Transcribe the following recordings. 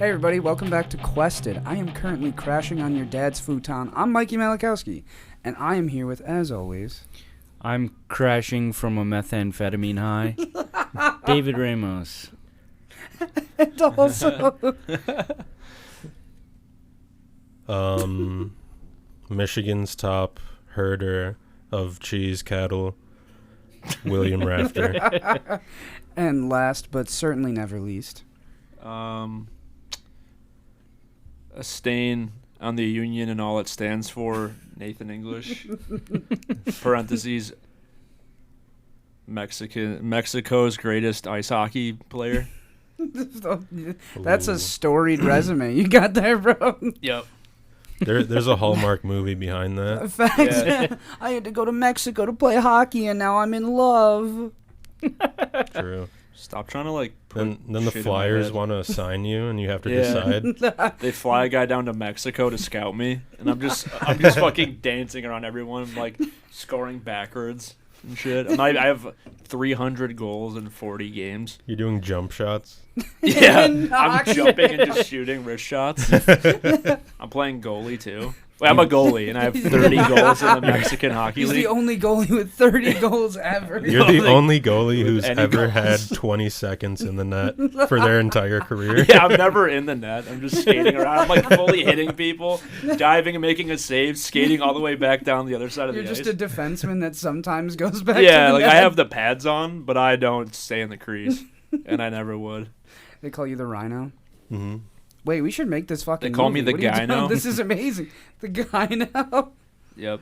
Hey everybody, welcome back to Quested. I am currently crashing on your dad's futon. I'm Mikey Malakowski, and I am here with, as always... I'm crashing from a methamphetamine high. David Ramos. And also... Michigan's top herder of cheese cattle, William Rafter. And last, but certainly never least... A stain on the Union and all it stands for, Nathan English. Parentheses, Mexico's greatest ice hockey player. That's a storied resume you got there, bro. Yep. There's a Hallmark movie behind that. Facts. Yeah. I had to go to Mexico to play hockey, and now I'm in love. True. Stop trying to like. Then the shit in my Flyers head. want to assign you, and you have to Yeah. decide. They fly a guy down to Mexico to scout me, and I'm just fucking dancing around everyone, like scoring backwards and shit. And I have 300 goals in 40 games. You're doing jump shots. Yeah, Knock. I'm jumping and just shooting wrist shots. I'm playing goalie too. Wait, I'm a goalie, and I have 30 goals in the Mexican Hockey He's League. the only goalie with 30 goals ever. You're the only goalie with who's any ever goals. had 20 seconds in the net for their entire career. Yeah, I'm never in the net. I'm just skating around. I'm like fully hitting people, diving and making a save, skating all the way back down the other side of You're the just ice. a defenseman that sometimes goes back to Yeah, the like net. I have the pads on, but I don't stay in the crease, and I never would. They call you the Rhino. hmm Wait, we should make this fucking They call me movie. the What are you doing? Gyno. This is amazing. The Gyno. Yep.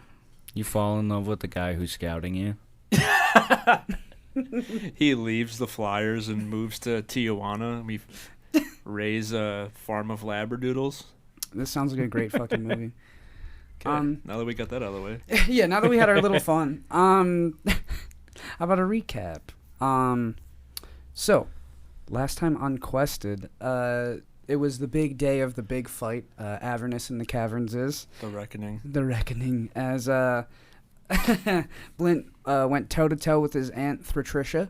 You fall in love with the guy who's scouting you. He leaves the Flyers and moves to Tijuana. We raise a farm of Labradoodles. This sounds like a great fucking movie. Okay, now that we got that out of the way. Yeah, now that we had our little fun, how about a recap? So, last time on Quested, it was the big day of the big fight, Avernus in the Caverns is. The Reckoning. The Reckoning, as Blint went toe-to-toe with his aunt Thratricia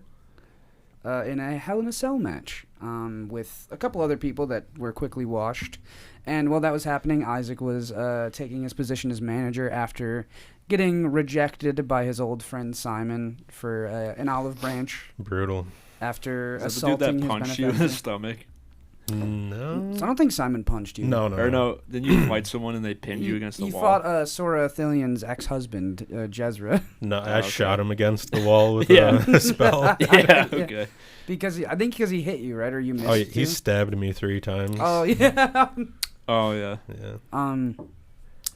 in a Hell in a Cell match with a couple other people that were quickly washed. And while that was happening, Isaac was taking his position as manager after getting rejected by his old friend Simon for an olive branch Brutal. after Is that the dude assaulting that his punched you in the benefactor. stomach? No. I don't think Simon punched you. No. Or no, then you fight someone and they pinned you against the He wall. fought Sora Athelian's ex-husband, Jezra. No, I okay. shot him against the wall with Yeah. a spell. Yeah, okay. I think because he hit you, right? Or you missed Oh, too? he stabbed me 3 times. Oh, yeah. Oh, yeah. Yeah.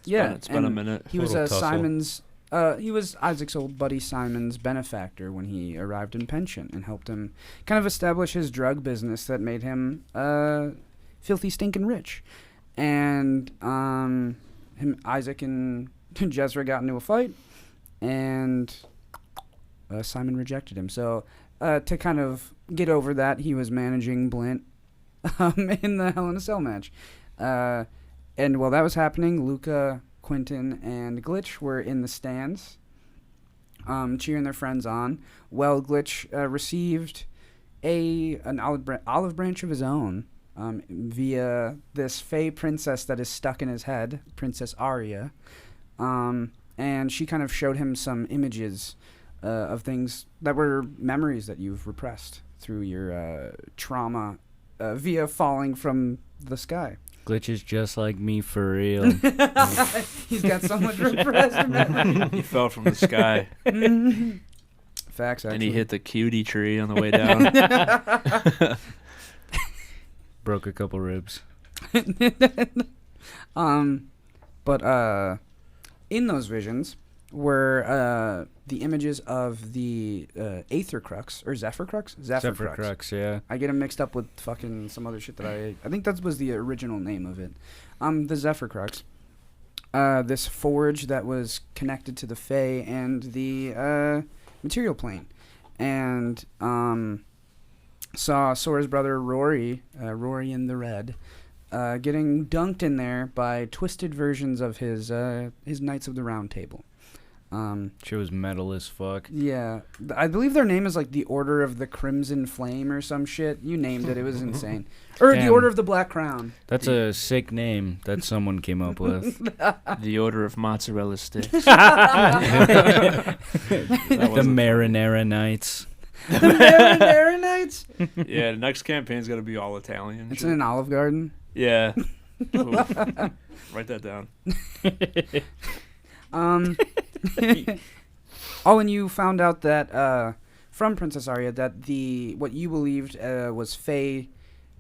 Yeah. It's been a and minute. He was Total tussle. Simon's... he was Isaac's old buddy Simon's benefactor when he arrived in pension and helped him kind of establish his drug business that made him filthy stinking rich. And Isaac and Jezra got into a fight, and Simon rejected him. So to kind of get over that, he was managing Blint in the Hell in a Cell match. And while that was happening, Luca, Quentin, and Glitch were in the stands, cheering their friends on. Well, Glitch received an olive branch of his own via this fey princess that is stuck in his head, Princess Arya. And she kind of showed him some images of things that were memories that you've repressed through your trauma via falling from the sky. Glitch is just like me for real. He's got so much repressed memory. He fell from the sky, Facts, actually. and he hit the cutie tree on the way down. Broke a couple ribs. But in those visions were the images of the Aether Crux, or Zephyr Crux? Zephyr Crux. Crux, yeah. I get them mixed up with fucking some other shit that I think that was the original name of it. The Zephyr Crux. This forge that was connected to the Fae and the material plane. And saw Sora's brother Rory in the Red, getting dunked in there by twisted versions of his Knights of the Round Table. She was metal as fuck. Yeah, I believe their name is like the Order of the Crimson Flame or some shit. You named it. It was insane. Or the Damn. Order of the Black Crown. That's a sick name that someone came up with. The Order of Mozzarella Sticks. The Marinara Knights. The Marinara Knights? Yeah, the next campaign's got to be all Italian. It's shit. in an Olive Garden. Yeah. Write that down. Oh, and you found out that from Princess Arya that what you believed was Fae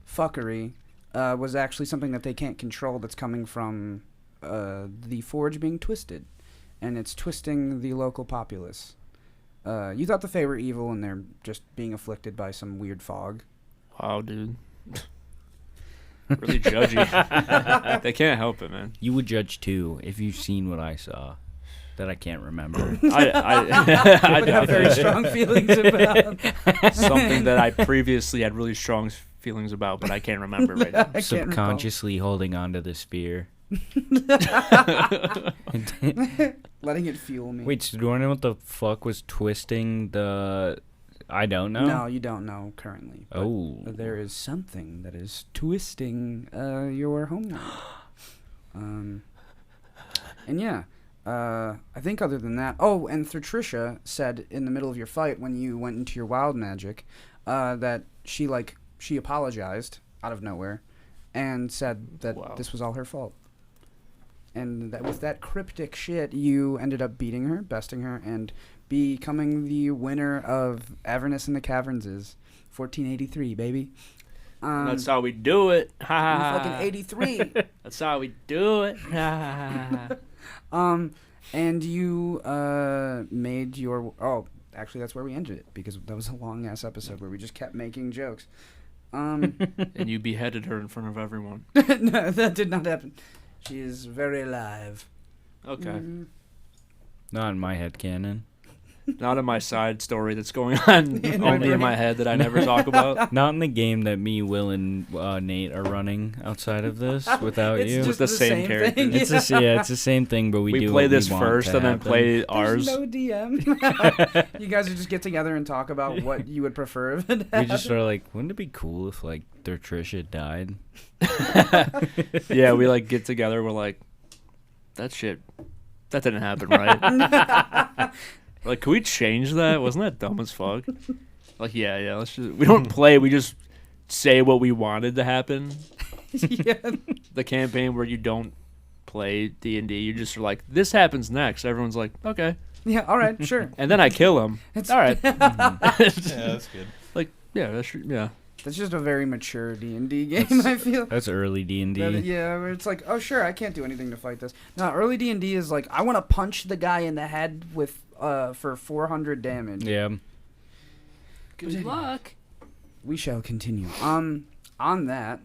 fuckery was actually something that they can't control. That's coming from the Forge being twisted, and it's twisting the local populace. You thought the Fae were evil, and they're just being afflicted by some weird fog. Wow, dude. Really judgy. They can't help it, man. You would judge too if you've seen what I saw that I can't remember. I Would have very strong feelings about. something that I previously had really strong feelings about, but I can't remember right now. I can't recall. Subconsciously holding on to the spear. Letting it fuel me. Wait, so do you know what the fuck was twisting the... I don't know? No, you don't know currently. But Oh. there is something that is twisting your homeworld. And yeah, I think other than that... Oh, and Trisha said in the middle of your fight when you went into your wild magic that she apologized out of nowhere and said that this was all her fault. And that with that cryptic shit, you ended up beating her, besting her, and becoming the winner of Avernus in the Caverns is 1483, baby. That's how we do it. Ha ha ha. Fucking 83. That's how we do it. Ha ha ha. And you made your... Oh, actually, that's where we ended it, because that was a long-ass episode where we just kept making jokes. And you beheaded her in front of everyone. No, that did not happen. She is very alive. Okay. Not in my headcanon. Not in my side story that's going on only in my head that I never talk about. Not in the game that me, Will, and Nate are running outside of this without It's you. just the same character. thing. It's it's the same thing, but we do play what this we want first to and then happen. play ours. There's no DM. You guys would just get together and talk about what you would prefer if it We happened. just sort of like, wouldn't it be cool if like their Trisha died? Yeah, we like get together. We're like, that didn't happen, right? Like, can we change that? Wasn't that dumb as fuck? Like, yeah. Let's just. We don't play. We just say what we wanted to happen. Yeah. The campaign where you don't play D&D, you just are like, this happens next. Everyone's like, okay. Yeah, all right, sure. And then I kill him. All right. Yeah, that's good. Like, yeah, yeah. That's just a very mature D&D game, I feel. That's early D&D. Yeah, where it's like, oh, sure, I can't do anything to fight this. No, early D&D is like, I want to punch the guy in the head with for 400 damage. Yeah. Good luck. We shall continue. On that,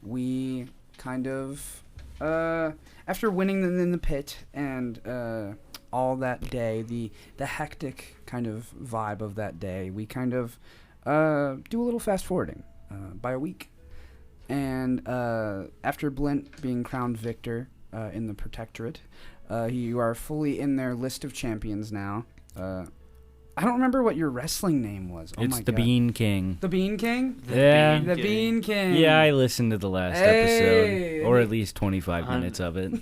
we kind of, after winning in the pit and all that day, the hectic kind of vibe of that day, we kind of do a little fast forwarding by a week. And after Blint being crowned victor in the Protectorate, you are fully in their list of champions now. I don't remember what your wrestling name was. Oh It's my the God. Bean King. The Bean King? Yeah. The Bean King. Yeah, I listened to the last Hey. episode, or at least 25 minutes of it.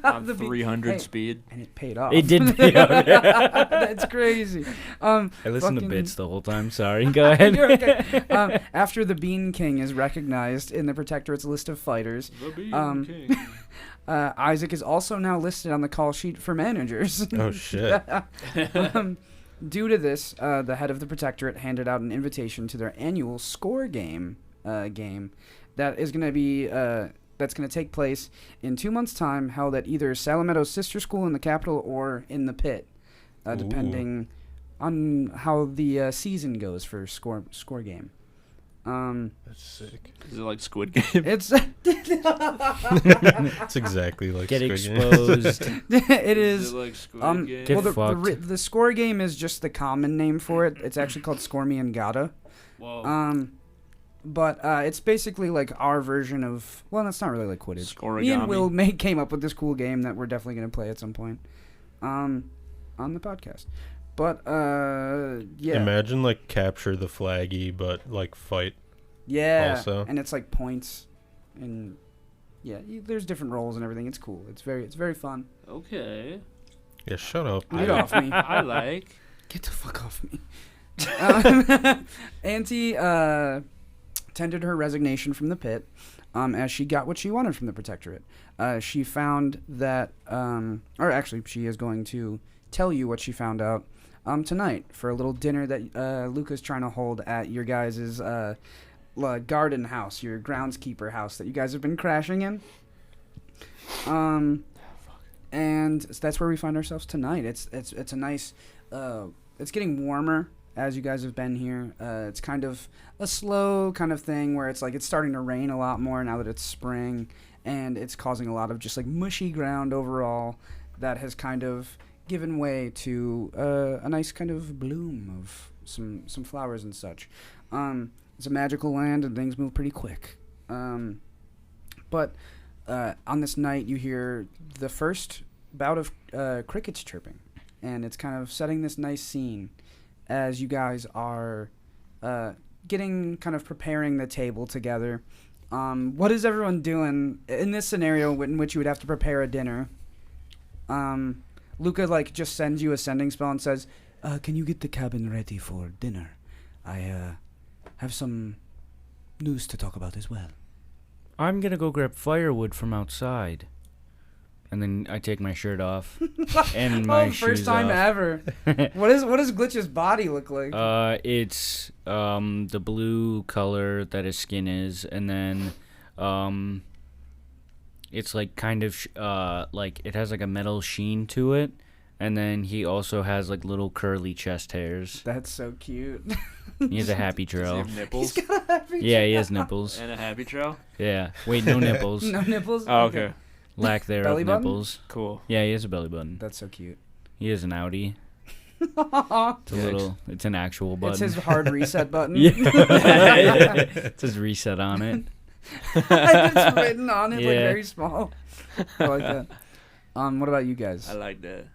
On The Bean- 300 Hey. speed. And it paid off. It did pay off. That's crazy. I listened to fucking- bits the whole time. Sorry, go ahead. You're okay. After the Bean King is recognized in the Protectorate's list of fighters, The Bean King. Isaac is also now listed on the call sheet for managers. Oh, shit. Due to this, the head of the Protectorate handed out an invitation to their annual score game that is going to be that's going to take place in 2 months' time, held at either Salametto's sister school in the capital or in the pit, depending on how the season goes for score game. That's sick. Is it like Squid Game? It's It's exactly like Get Squid Game. exposed. it Is is. it like Squid Game? Get Well, fucked. the score game is just the common name for it. It's actually called Score Me and Gata. Whoa. But it's basically like our version of. Well, that's not really like Quidditch. Me and Scorigami. Will came up with this cool game that we're definitely gonna play at some point. on the podcast. But yeah, Imagine like capture the flaggy, but like fight. yeah, also. and it's like points, and yeah, there's different roles and everything. It's cool. It's very fun. Okay. Yeah, shut up. Get off me. I like. Get the fuck off me. Auntie tendered her resignation from the pit as she got what she wanted from the Protectorate. She found that, or actually, she is going to tell you what she found out tonight for a little dinner that Luca's trying to hold at your guys' garden house, your groundskeeper house that you guys have been crashing in. And that's where we find ourselves tonight. It's a nice. It's getting warmer as you guys have been here. It's kind of a slow kind of thing where it's like it's starting to rain a lot more now that it's spring, and it's causing a lot of just like mushy ground overall that has kind of given way to a nice kind of bloom of some flowers and such. It's a magical land and things move pretty quick. But on this night you hear the first bout of crickets chirping, and it's kind of setting this nice scene as you guys are getting kind of preparing the table together. What is everyone doing in this scenario in which you would have to prepare a dinner? Luca just sends you a sending spell and says, can you get the cabin ready for dinner? I have some news to talk about as well. I'm gonna go grab firewood from outside. And then I take my shirt off and my shoes first time off. ever. What does Glitch's body look like? It's the blue color that his skin is, and then it's like kind of like it has like a metal sheen to it, and then he also has like little curly chest hairs. That's so cute. He has a happy Does he trail. have nipples? He's got a happy Yeah, he has nipples. And a happy trail? Yeah. Wait, no nipples. No nipples? Oh, okay. Lack thereof Belly button? nipples. Cool. Yeah, he has a belly button. That's so cute. He has an Audi. It's a Yikes. little. It's an actual button. It's his hard reset button. Yeah. It says reset on it. It's written on it, like Yeah. very small. I like that. What about you guys? I like that.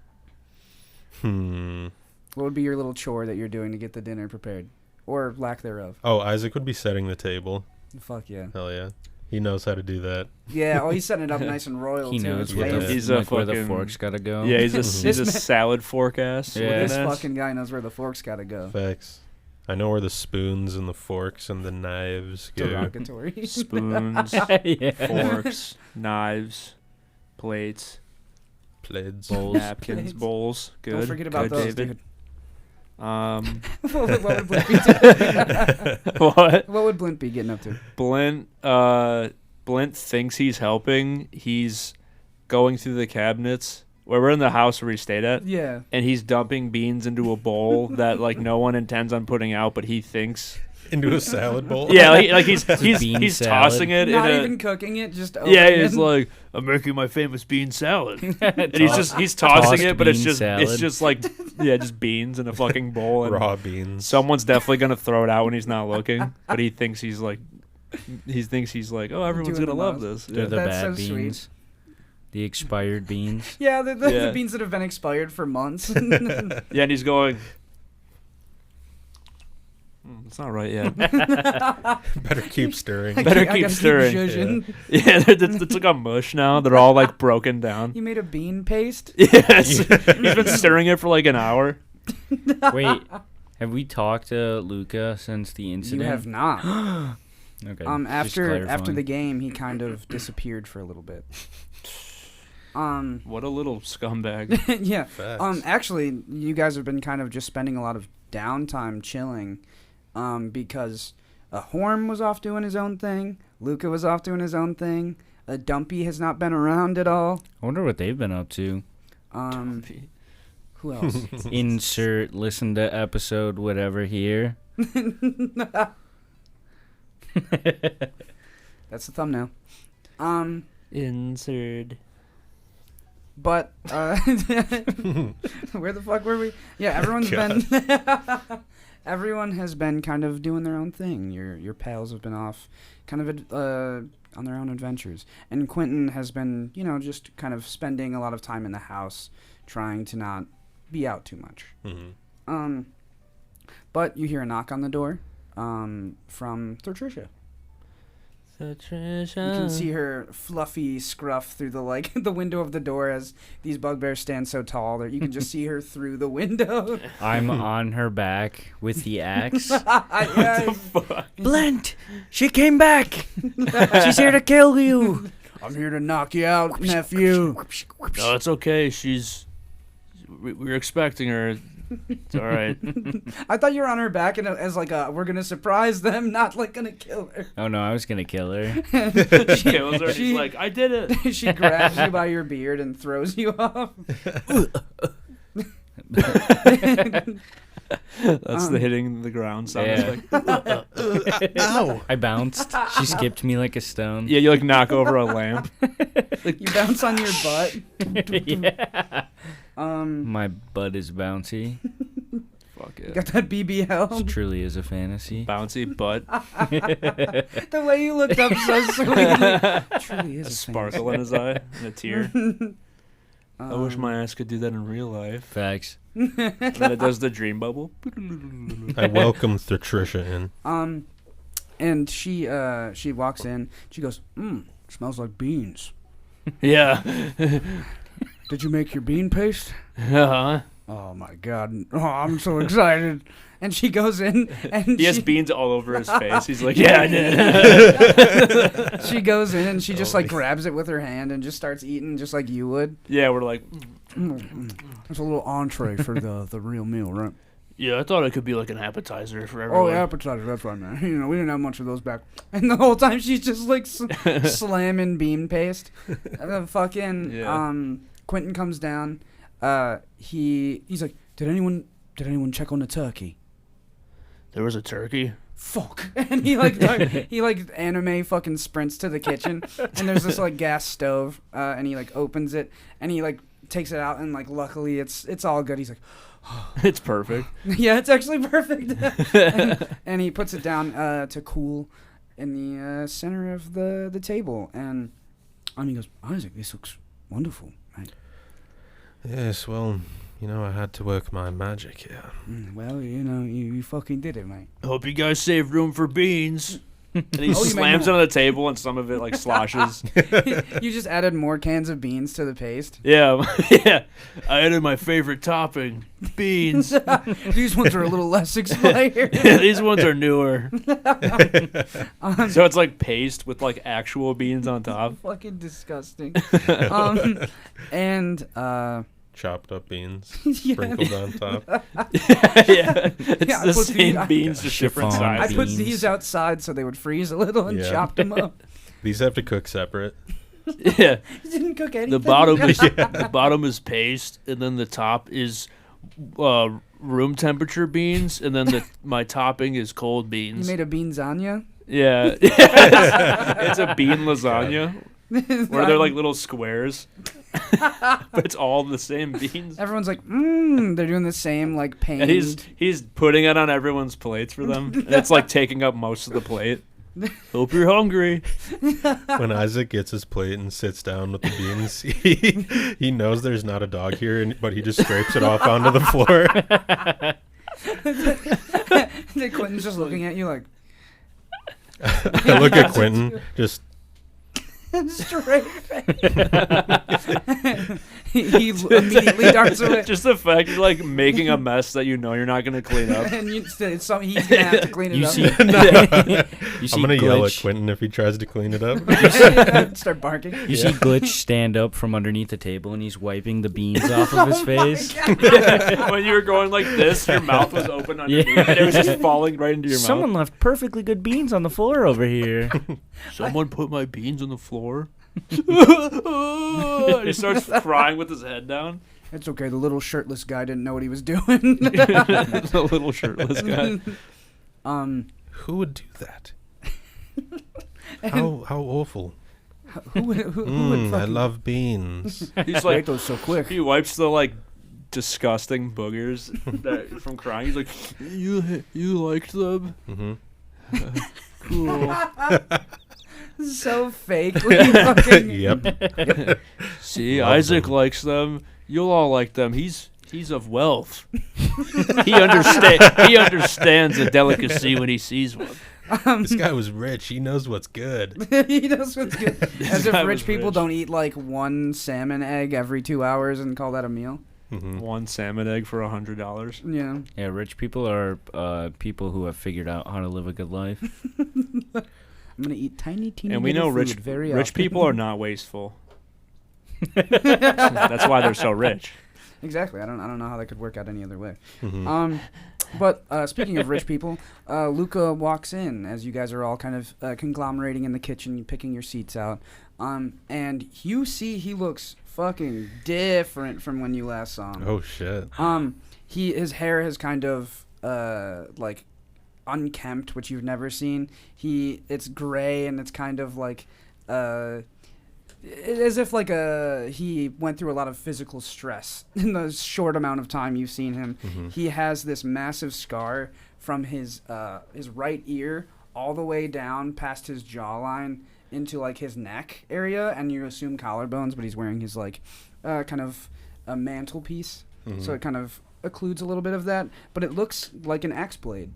What would be your little chore that you're doing to get the dinner prepared? Or lack thereof? Oh, Isaac would be setting the table. Fuck yeah. Hell yeah. He knows how to do that. Yeah, he's setting it up nice and royal, He too. knows It's what the, fancy. He's a like where the fucking- forks gotta go. Yeah, he's a This man- salad forecast. Yeah. This fucking guy knows where the forks gotta go. Facts. I know where the spoons and the forks and the knives go. Derogatory. Spoons, Yeah. forks, knives, plates, Plaids. Bowls. napkins, Plates. bowls. Good. Don't forget about Good, those, David. dude. Um, What would Blint be doing? what? What would Blint be getting up to? Blint thinks he's helping. He's going through the cabinets. We're in the house where we stayed at, Yeah. and he's dumping beans into a bowl that like no one intends on putting out, but he thinks. Into a salad bowl? Yeah, like he's bean he's salad. tossing it Not in a. even cooking it, just Yeah, opening it's it. like I'm making my famous bean salad, and he's tossing Tossed it, but it's bean just salad. like just beans in a fucking bowl. And Raw beans. someone's definitely gonna throw it out when he's not looking, but he thinks he's like, oh, everyone's Doing gonna the love most. this. They're Yeah. the That's bad so sweet. beans. The expired beans. Yeah, the Yeah. beans that have been expired for months. Yeah, and he's going. It's not right yet. Better keep stirring. Better I keep gotta stirring. zhuzhing. Yeah, it's like a mush now. They're all like broken down. You made a bean paste? Yes, he's been stirring it for like an hour. Wait, have we talked to Luca since the incident? You have not. Okay. After the game, he kind of disappeared for a little bit. What a little scumbag. Yeah. Facts. Actually, you guys have been kind of just spending a lot of downtime chilling, because Horm was off doing his own thing. Luca was off doing his own thing. Dumpy has not been around at all. I wonder what they've been up to. Who else? Insert listen to episode whatever here. That's the thumbnail. Insert. But where the fuck were we? Yeah, everyone has been kind of doing their own thing. Your pals have been off, kind of on their own adventures, and Quentin has been, just kind of spending a lot of time in the house, trying to not be out too much. Mm-hmm. But you hear a knock on the door from Patricia. You can see her fluffy scruff through the the window of the door as these bugbears stand so tall that you can just see her through the window. I'm on her back with the axe. What the fuck? Blent, she came back. She's here to kill you. I'm here to knock you out, nephew. No, it's okay. We're expecting her. It's all right. I thought you were on her back and as we're gonna surprise them, not gonna kill her. Oh no, I was gonna kill her. She kills her. She's like, I did it. She grabs you by your beard and throws you off. That's the hitting the ground sound. Yeah. Ow! I bounced. She skipped me like a stone. Yeah, you knock over a lamp. You bounce on your butt. Yeah. My butt is bouncy. Fuck You yeah. got that BBL. This truly is a fantasy. Bouncy butt. The way you looked up so sweetly. Truly is A a sparkle in his eye and a tear. I wish my ass could do that in real life. Facts. And then it does the dream bubble. I welcome Patricia in. And she walks in. She goes, smells like beans. Yeah. Did you make your bean paste? Uh-huh. Oh my god. Oh, I'm so excited. And she goes in and He has beans all over his face. He's like, yeah, I did. she goes in and she just grabs it with her hand and just starts eating just like you would. Yeah, we're like, It's a little entree for the real meal, right? yeah, I thought it could be like an appetizer for everyone. Oh, appetizer, that's right, man. You know, we didn't have much of those back. And the whole time she's just slamming bean paste. Fucking Yeah. Quentin comes down. He's like, did anyone check on the turkey? There was a turkey. Fuck. And he anime fucking sprints to the kitchen and there's this gas stove and he opens it and he takes it out and luckily it's all good. He's like, It's perfect. yeah, it's actually perfect. and he puts it down to cool in the center of the table and he goes, Isaac, this looks wonderful, right? Yes, well, I had to work my magic here. Well, you fucking did it, mate. I hope you guys save room for beans. And he Oh, you slams made it on the table and some of it sloshes. You just added more cans of beans to the paste. Yeah, yeah. I added my favorite topping, beans. These ones are a little less expired. These ones are newer. So it's paste with actual beans on top. Fucking disgusting. And Chopped up beans, yeah. sprinkled on top. Yeah, it's Yeah, I the put same the- beans, just different Chiffon I sizes. put beans. these outside so they would freeze a little and Yeah. chopped them up. These have to cook separate. Yeah, You didn't cook anything. the bottom is paste, and then the top is room temperature beans, and then my topping is cold You beans. made a beanzania? Yeah, it's a bean lasagna where they're little squares, but it's all the same beans. Everyone's like, they're doing the same pain. And he's putting it on everyone's plates for them. And it's taking up most of the plate. Hope you're hungry. When Isaac gets his plate and sits down with the beans, he knows there's not a dog here, but he just scrapes it off onto the floor. Quentin's just looking at you like I look at Quentin, just straight face. he immediately darts away. Just the fact you're making a mess that you're not going to clean up. And he's gonna have to clean it You up. see, you see I'm gonna yell at Glitch. Quentin if he tries to clean it up. Start barking. You see Glitch stand up from underneath the table and he's wiping the beans off of his face. When you were going like this, your mouth was open underneath, Yeah. and it was just falling right into your Someone left perfectly good beans on the floor over here. mouth. Someone put my beans on the floor. He starts crying with his head down. It's okay. The little shirtless guy didn't know what he was doing. The little shirtless guy. Who would do that? How awful. Who would I fucking love beans. He's make those so quick? he wipes the disgusting boogers from crying. He's like, you liked them? Hmm. Cool. So fake. When you fucking, Yep. See, Love Isaac them. likes them. You'll all like them. He's He's of wealth. He understands a delicacy when he sees one. This guy was rich. He knows what's good. He knows what's good. As if guy rich was people rich. don't eat like one salmon egg every 2 hours and call that a meal. Mhm. One salmon egg for $100. Yeah. Yeah, rich people are people who have figured out how to live a good life. I'm gonna eat tiny, teeny. And we little know rich food very rich often. people are not wasteful. That's why they're so rich. Exactly. I don't know how that could work out any other way. Mhm. But speaking of rich people, Luca walks in as you guys are all kind of conglomerating in the kitchen, picking your seats out. And you see he looks fucking different from when you last saw him. Oh shit. His hair has kind of like unkempt, which you've never seen. It's gray and it's kind of like as if like he went through a lot of physical stress in the short amount of time you've seen him. Mhm. He has this massive scar from his right ear all the way down past his jawline into like his neck area, and you assume collarbones, but he's wearing his like kind of a mantelpiece, so it kind of occludes a little bit of that, but it looks like an axe blade.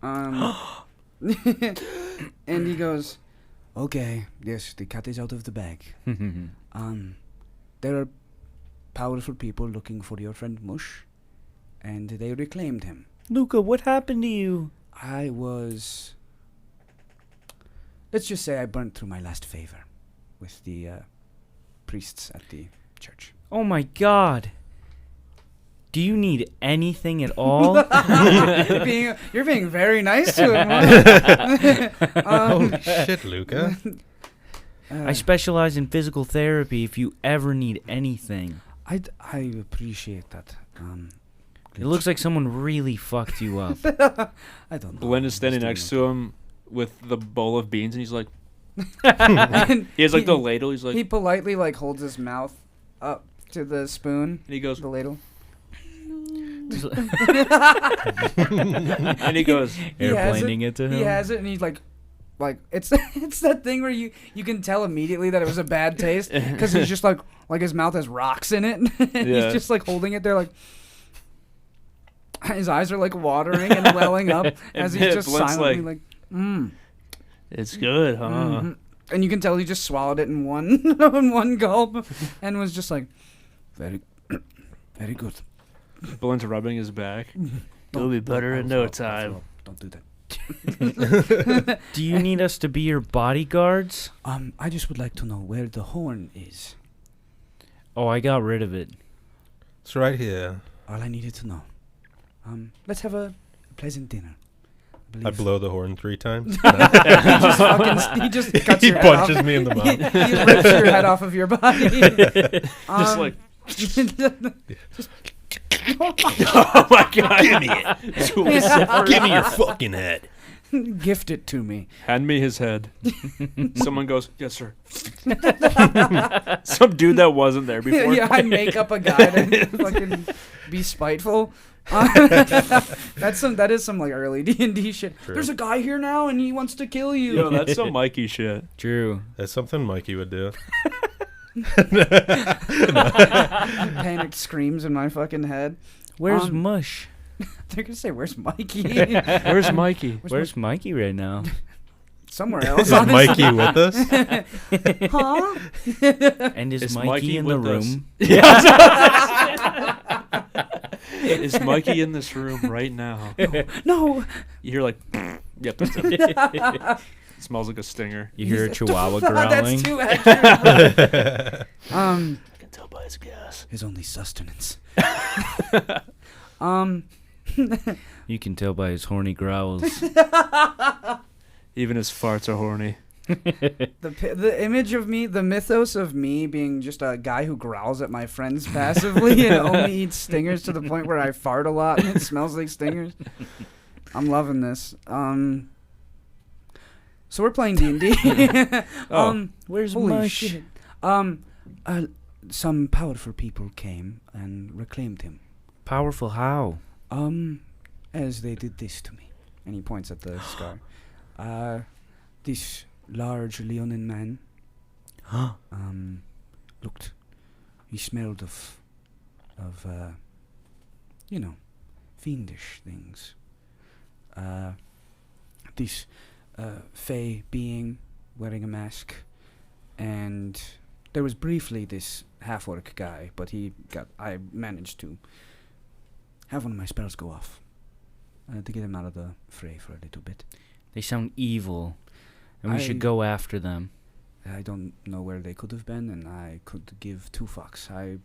And he goes, "Okay, yes, the cat is out of the bag. There are powerful people looking for your friend Mush, and they reclaimed him. Luca, what happened to you? Let's just say I burnt through my last favor with the priests at the church." Oh my god. Do you need anything at all? You're being very nice to him. Oh shit, Luca. I specialize in physical therapy if you ever need anything. I appreciate that. It looks like someone really fucked you up. I don't know. Blend is standing Just next doing to him with the bowl of beans, and he's like, And he has like the ladle. He's like, he politely like holds his mouth up to the spoon, and he goes, the ladle. and he goes, Airplaning it to him. He has it, and he's like it's that thing where you can tell immediately that it was a bad taste because he's just like his mouth has rocks in it. And Yeah. he's just like holding it there, like his eyes are like watering and welling up as he's just Blint's silently like, "It's good, huh?" mhm." And you can tell he just swallowed it in one in one gulp, and was just like, very, very good. Blint's rubbing his back. It'll be better in no time. Don't do that. Do you need us to be your bodyguards? I just would like to know where the horn is. Oh, I got rid of it. It's right here. All I needed to know. Let's have a pleasant dinner. I blow the horn 3 times. He just cuts He your head off. punches me in the He mouth. rips your head off of your body. Just like, oh my god, give me it. Give me your fucking head. Gift it to me. Hand me his head. Someone goes, "Yes, sir." Some dude that wasn't there before. Yeah, I make up a guy to fucking be spiteful. That is some like early D&D shit. True. There's a guy here now and he wants to kill you. Yo, that's some Mikey shit. True. That's something Mikey would do. Panicked screams in my fucking head. Where's Mush? They're gonna say, "Where's Mikey?" Where's Mikey? Where's Mikey right now? Somewhere else. Is honestly. Mikey with us? Huh? And is Is Mikey, Mikey in the with us? room? Is Mikey in this room right now? No. You hear like, yep, that's it. It smells like a stinger. You hear a chihuahua growling? That's too accurate. I can tell by his gas. His only sustenance. You can tell by his horny growls. Even his farts are horny. The image of me, the mythos of me being just a guy who growls at my friends passively and only eats stingers to the point where I fart a lot and it smells like stingers. I'm loving this. So we're playing D&D. Where's Holy Mush? shit. Some powerful people came and reclaimed him. Powerful how? As they did this to me. And he points at the scar. This large leonine man looked, he smelled of fiendish things. This fey being wearing a mask, and there was briefly this half-orc guy, but I managed to have one of my spells go off to get him out of the fray for a little bit. They sound evil, and we should go after them. I don't know where they could have been, and I could give two fucks. I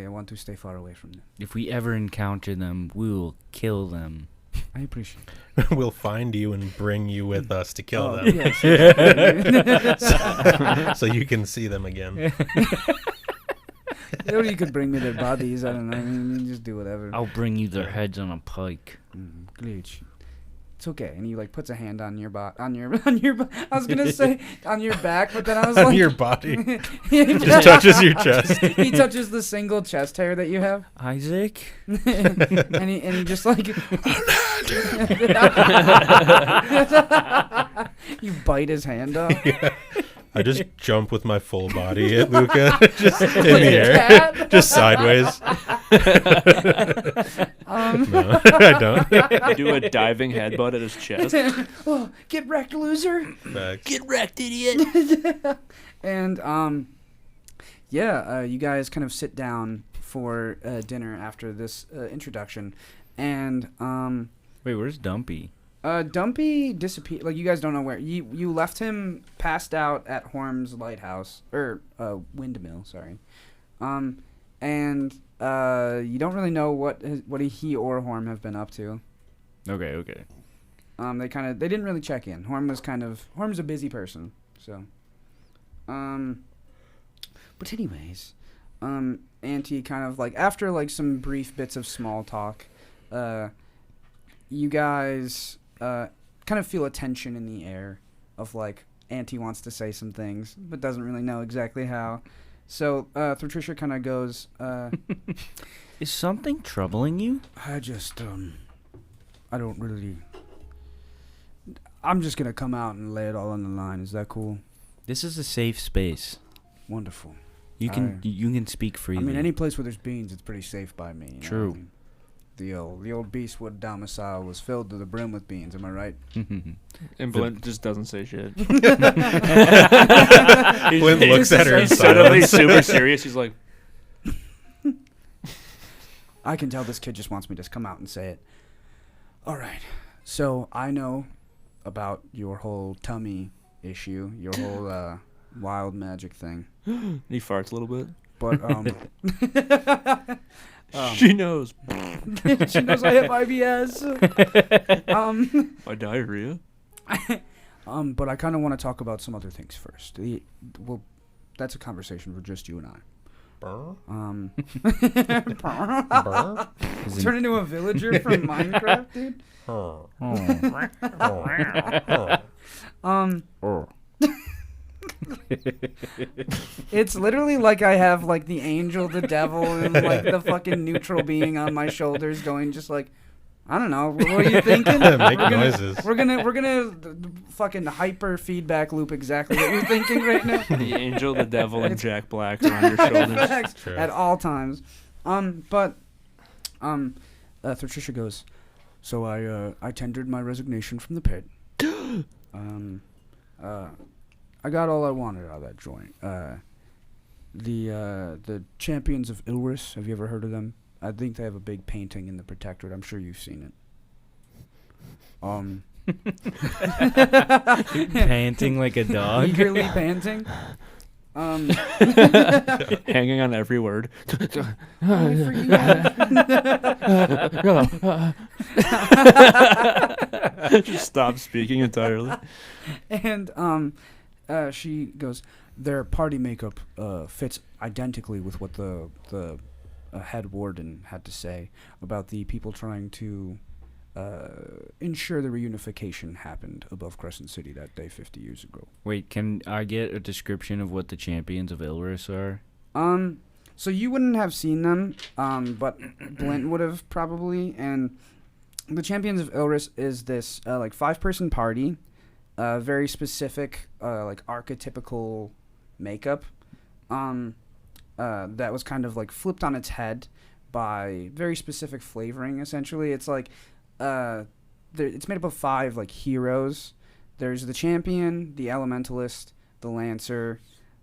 want to stay far away from them. If we ever encounter them, we will kill them. I appreciate it. We'll find you and bring you with us to kill them. Yes. So you can see them again. Or you could bring me their bodies. I don't know. I mean, you just do whatever. I'll bring you their heads on a pike. Glitch. It's okay. And he puts a hand on your I was gonna say on your back, but then I was On like your body. Just touches your chest. He touches the single chest hair that you have. Isaac? and he just you bite his hand off. Yeah. I just jump with my full body at Luca, just in Like the a air, cat? just sideways. No, I don't. You do a diving headbutt at his chest. Oh, get wrecked, loser! Back. Get wrecked, idiot! And you guys kind of sit down for dinner after this introduction, and Wait, where's Dumpy? Dumpy disappeared. Like, you guys don't know where. You left him passed out at Horm's lighthouse. Windmill, sorry. And you don't really know what he or Horm have been up to. Okay. They didn't really check in. Horm's a busy person, so. But anyways, Auntie kind of after some brief bits of small talk, you guys kind of feel a tension in the air of Auntie wants to say some things but doesn't really know exactly how. So Patricia kind of goes, Is something troubling you? I just I don't really. I'm just gonna come out and lay it all on the line. Is that cool? This is a safe space. Wonderful. You can speak freely. I mean, any place where there's beans, it's pretty safe by me. True. What I mean? The old Beastwood domicile was filled to the brim with beans. Am I right? And Blint just doesn't say shit. Flint looks at her in Suddenly silence. super serious. He's like, I can tell this kid just wants me to come out and say it. All right. So I know about your whole tummy issue, your whole wild magic thing. he farts a little bit. But She knows. she knows I have IBS. My diarrhea. But I kind of want to talk about some other things first. That's a conversation for just you and I. Turn into a villager from Minecraft, dude. It's literally like I have the angel, the devil, and the fucking neutral being on my shoulders, going just I don't know. What are you thinking? Make noises. We're gonna fucking hyper feedback loop exactly what you're thinking right now. The angel, the devil, and Jack Black are on your shoulders. True. At all times. Patricia goes, so I tendered my resignation from the pit. I got all I wanted out of that joint. The Champions of Ilris, have you ever heard of them? I think they have a big painting in the Protectorate. I'm sure you've seen it. Panting like a dog. Eagerly panting. Hanging on every word. Just stop speaking entirely. And she goes, their party makeup fits identically with what the head warden had to say about the people trying to ensure the reunification happened above Crescent City that day 50 years ago. Wait, can I get a description of what the Champions of Ilris are? So you wouldn't have seen them, but Blint would have probably. And the Champions of Ilris is this 5-person party, very specific, archetypical makeup, that was kind of flipped on its head by very specific flavoring. Essentially, it's like it's made up of 5 like heroes. There's the champion, the elementalist, the lancer,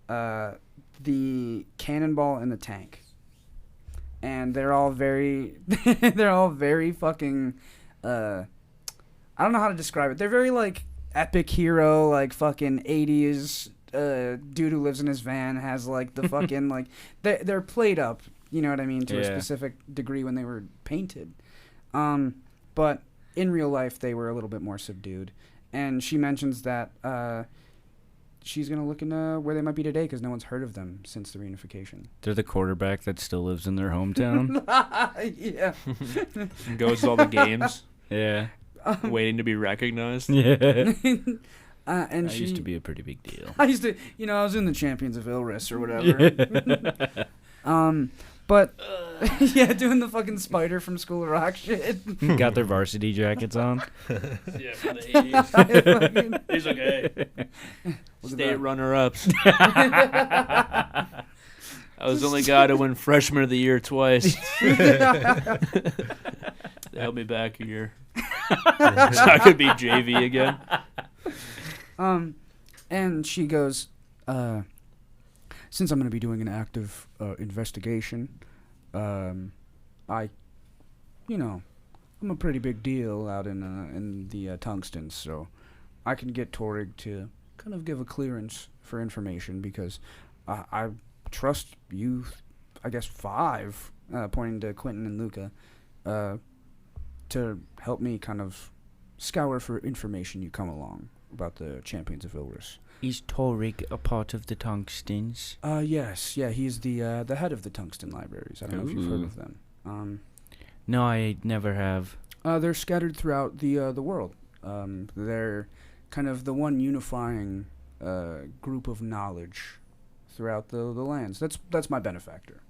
the cannonball, and the tank. And they're all very fucking. I don't know how to describe it. They're very like epic hero, like fucking 80s dude who lives in his van, has like the fucking like they're played up. You know what I mean, to a specific degree when they were painted. But in real life, they were a little bit more subdued. And she mentions that she's going to look into where they might be today because no one's heard of them since the reunification. They're the quarterback that still lives in their hometown. Yeah. Goes to all the games. Yeah. Waiting to be recognized. Yeah. And I used to be a pretty big deal. I used to, I was in the Champions of Ilris or whatever. But, yeah, doing the fucking Spider from School of Rock shit. Got their varsity jackets on. Yeah, for the 80s. He's like, hey, state runner-ups. I was the only guy to win Freshman of the Year twice. They held me back a year. So I could be JV again. And she goes, since I'm going to be doing an active investigation, I'm a pretty big deal out in the tungstens, so I can get Torig to kind of give a clearance for information because I trust you, I guess 5, pointing to Quentin and Luca, to help me kind of scour for information you come along about the Champions of Ilris. Is Torig a part of the Tungstens? Yes. Yeah, he's the head of the Tungsten Libraries. I don't know if you've heard of them. No, I never have. They're scattered throughout the world. They're kind of the one unifying group of knowledge throughout the lands. That's my benefactor,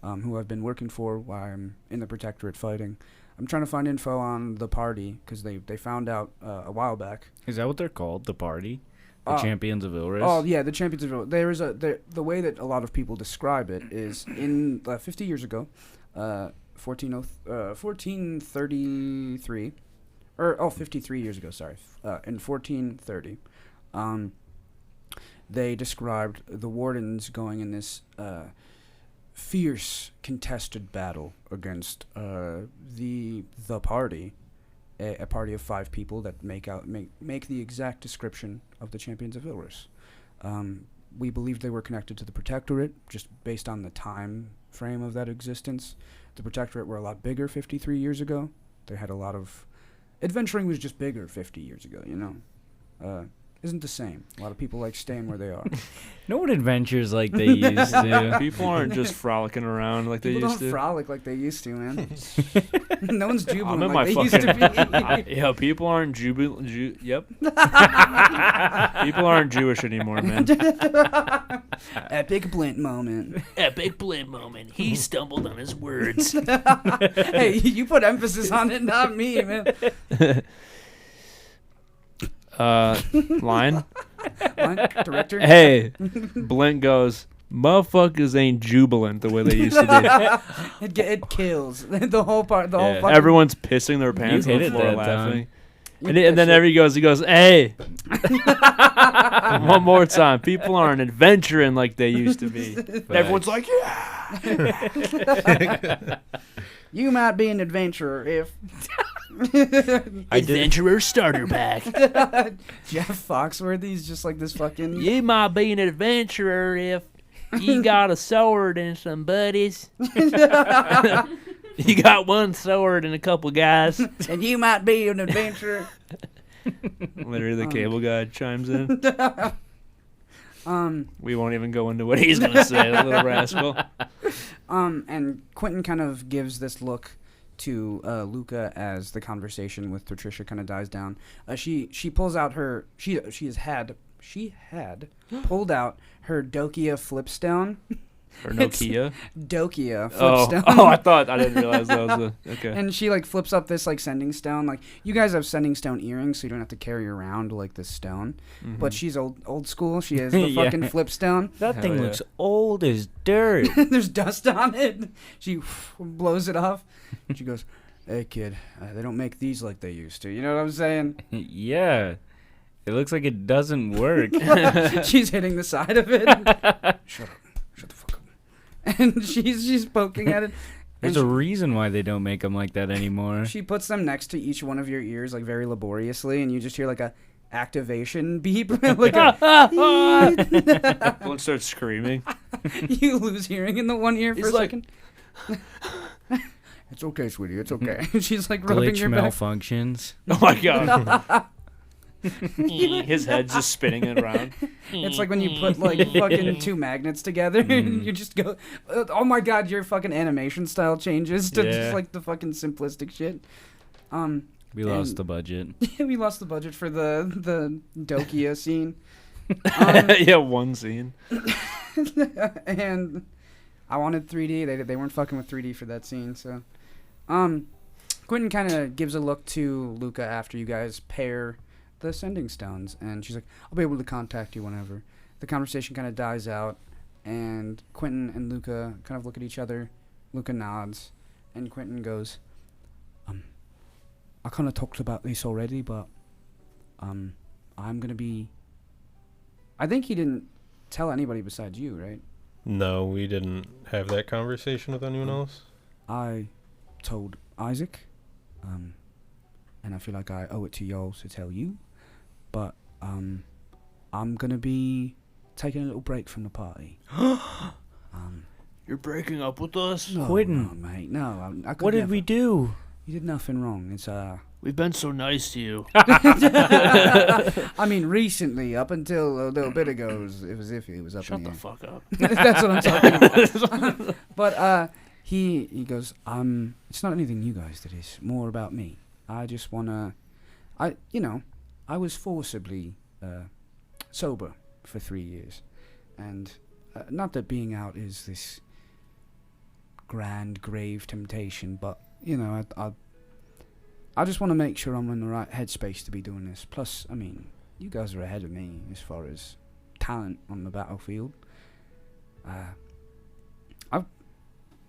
who I've been working for while I'm in the Protectorate fighting. I'm trying to find info on the party because they found out a while back. Is that what they're called? The party? The Champions of Ilris? Oh, yeah, the Champions of Ilris. The way that a lot of people describe it is in 50 years ago, 1433, 53 years ago, sorry, in 1430, they described the Wardens going in this fierce, contested battle against the party, a party of 5 people that make the exact description of the Champions of Ilris. We believed they were connected to the Protectorate, just based on the time frame of that existence. The Protectorate were a lot bigger 53 years ago. They had a lot of... Adventuring was just bigger 50 years ago, Isn't the same. A lot of people like staying where they are. No one adventures like they used to. People aren't just frolicking around like they used to. People don't frolic like they used to, man. No one's jubilant I'm in like my they used to be. Yeah, people aren't jubilant. Yep. People aren't Jewish anymore, man. Epic Blint moment. Epic Blint moment. He stumbled on his words. Hey, you put emphasis on it, not me, man. Line? Director? Hey, Blint goes, motherfuckers ain't jubilant the way they used to be. It kills. The whole part, the whole fucking... Everyone's pissing their pants on the hit it floor that laughing. time. And then he goes, hey, one more time. People aren't adventuring like they used to be. Everyone's like, yeah. You might be an adventurer if... Adventurer starter pack. Jeff Foxworthy's just like this fucking... You might be an adventurer if you got a sword and some buddies. You got one sword and a couple guys. And you might be an adventurer. Literally, the cable guy chimes in. We won't even go into what he's going to say, the little rascal. And Quentin kind of gives this look to Luca as the conversation with Patricia kind of dies down. She pulls out her... She had pulled out her Dokia Flipstone Or Nokia? Dokia Oh, flipstone. I didn't realize that was okay. And she like flips up this like sending stone. Like you guys have sending stone earrings, so you don't have to carry around like this stone. Mhm. But she's old school. She has the Yeah. fucking flip stone. That Hell thing yeah. looks old as dirt. There's dust on it. She blows it off. She goes, "Hey kid, they don't make these like they used to." You know what I'm saying? Yeah. It looks like it doesn't work. She's hitting the side of it. Shut up. Shut the fuck up. And she's poking at it. There's And a reason why they don't make them like that anymore. she puts them next to each one of your ears, like very laboriously, and you just hear like a activation beep. Like Blunt starts screaming. you lose hearing in the one ear for He's a like- second. It's okay, sweetie. It's okay. She's like rubbing Glitch your back. malfunctions. Oh my god. His head's just spinning it around. It's like when you put like fucking two magnets together and you just go, oh my god, your fucking animation style changes to Yeah. just like the fucking simplistic shit. We lost And- the budget. We lost the budget for the Dokia scene. Yeah, one scene. And I wanted 3D. They weren't fucking with 3D for that scene, so Quentin kind of gives a look to Luca after you guys pair the sending stones, and she's like, I'll be able to contact you whenever. The conversation kind of dies out, and Quentin and Luca kind of look at each other. Luca nods, and Quentin goes, I kind of talked about this already, but I'm gonna be. I think he didn't tell anybody besides you, right? No, we didn't have that conversation with anyone else. I told Isaac, and I feel like I owe it to y'all to tell you, but I'm gonna be taking a little break from the party. You're breaking up with us? No, Quentin. no, mate, no. I could What did never. we do? You did nothing wrong. It's We've been so nice to you. I mean, recently, up until a little bit ago, it was if it was up Shut in the the fuck up. That's what I'm talking about. But he goes, it's not anything you guys did. It's more about me. I just wanna, I was forcibly sober for 3 years, and not that being out is this grand grave temptation, but I just want to make sure I'm in the right headspace to be doing this. Plus, I mean, you guys are ahead of me as far as talent on the battlefield. I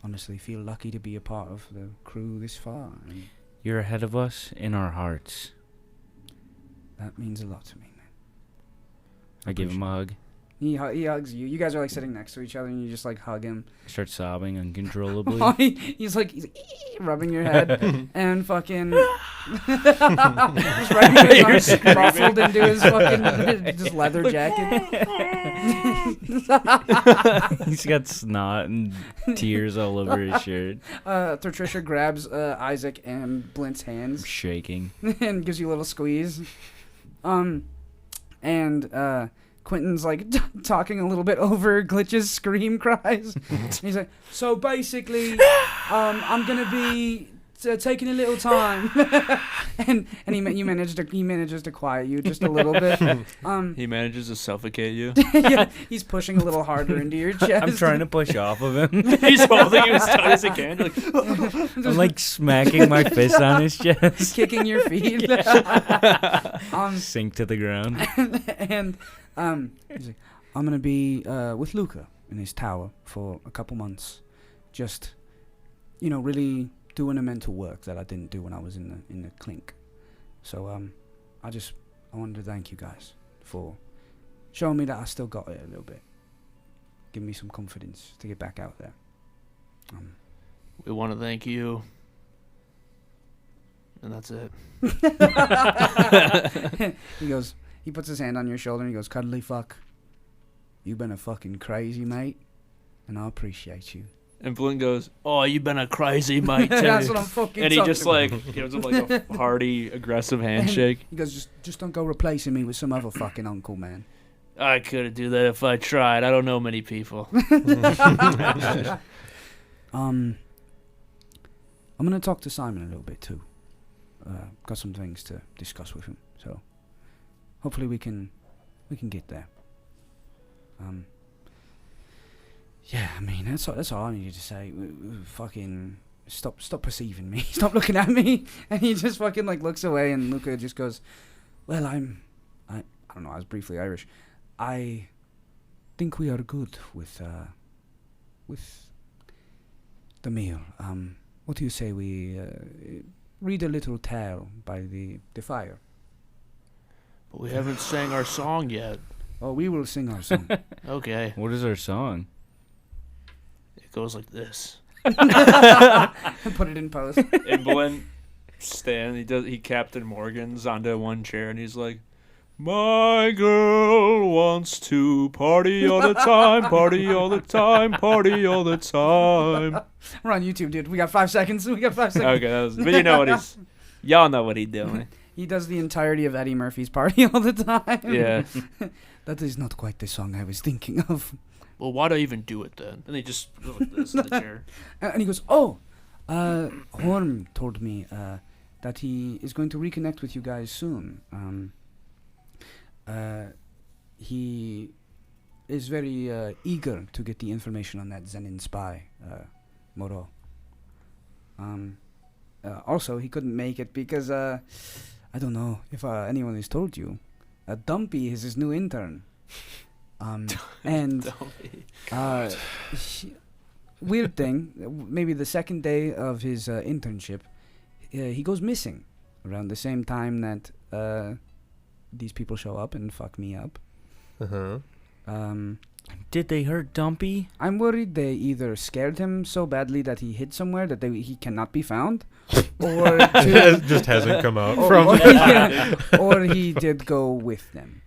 honestly feel lucky to be a part of the crew this far, and You're ahead of us in our hearts. that means a lot to me, man. I give him a hug. He hugs you. You guys are like sitting next to each other, and you just like hug him. Start sobbing uncontrollably. he's like rubbing your head and fucking just rubbing his arms muffled into his fucking just leather jacket. He's got snot and tears all over his shirt. Patricia grabs Isaac and Blint's hands I'm shaking. and gives you a little squeeze. And Quentin's like talking a little bit over Glitch's scream cries. He's like, so basically, I'm gonna be taking a little time, and he manages to quiet you just a little bit. He manages to suffocate you. Yeah, he's pushing a little harder into your chest. I'm trying to push off of him. He's holding you as tight as he can. Like, I'm like smacking my fist on his chest. kicking your feet. Sink to the ground. And he's like, I'm gonna be with Luca in his tower for a couple months, just really doing the mental work that I didn't do when I was in the clink. So I wanted to thank you guys for showing me that I still got it a little bit, giving me some confidence to get back out there. we want to thank you. And that's it. He puts his hand on your shoulder and he goes, cuddly fuck, you've been a fucking crazy mate, and I appreciate you. And Flint goes, oh, you've been a crazy mate too. That's what I'm fucking And he talking just about. like gives him like a hearty, aggressive handshake. He goes, just don't go replacing me with some other fucking uncle, man. I couldn't do that if I tried. I don't know many people. I'm gonna talk to Simon a little bit too. Got some things to discuss with him, so hopefully we can get there. Yeah, I mean, that's all I need you to say. Fucking stop perceiving me. Stop looking at me. And he just fucking like looks away, and Luca just goes, well, I don't know, I was briefly Irish. I think we are good with the meal. What do you say we read a little tale by the fire? But we haven't sang our song yet. Oh, we will sing our song. Okay. What is our song? It goes like this. Put it in post. And Blinn he Captain Morgan's onto one chair, and he's like, my girl wants to party all the time, party all the time, party all the time. We're on YouTube, dude. We got 5 seconds. Okay, but you know what y'all know what he's doing. He does the entirety of Eddie Murphy's Party all the time. Yeah. That is not quite the song I was thinking of. Well, why do I even do it then? And he just goes like this in the chair. And he goes, oh, Horm told me that he is going to reconnect with you guys soon. He is very eager to get the information on that Zenin spy, Moreau. Also, he couldn't make it because, I don't know if anyone has told you, Dumpy is his new intern. And weird thing, maybe the second day of his internship, he goes missing around the same time that these people show up and fuck me up. Did they hurt Dumpy? I'm worried they either scared him so badly that he hid somewhere that he cannot be found, or just hasn't come out or he did go with them.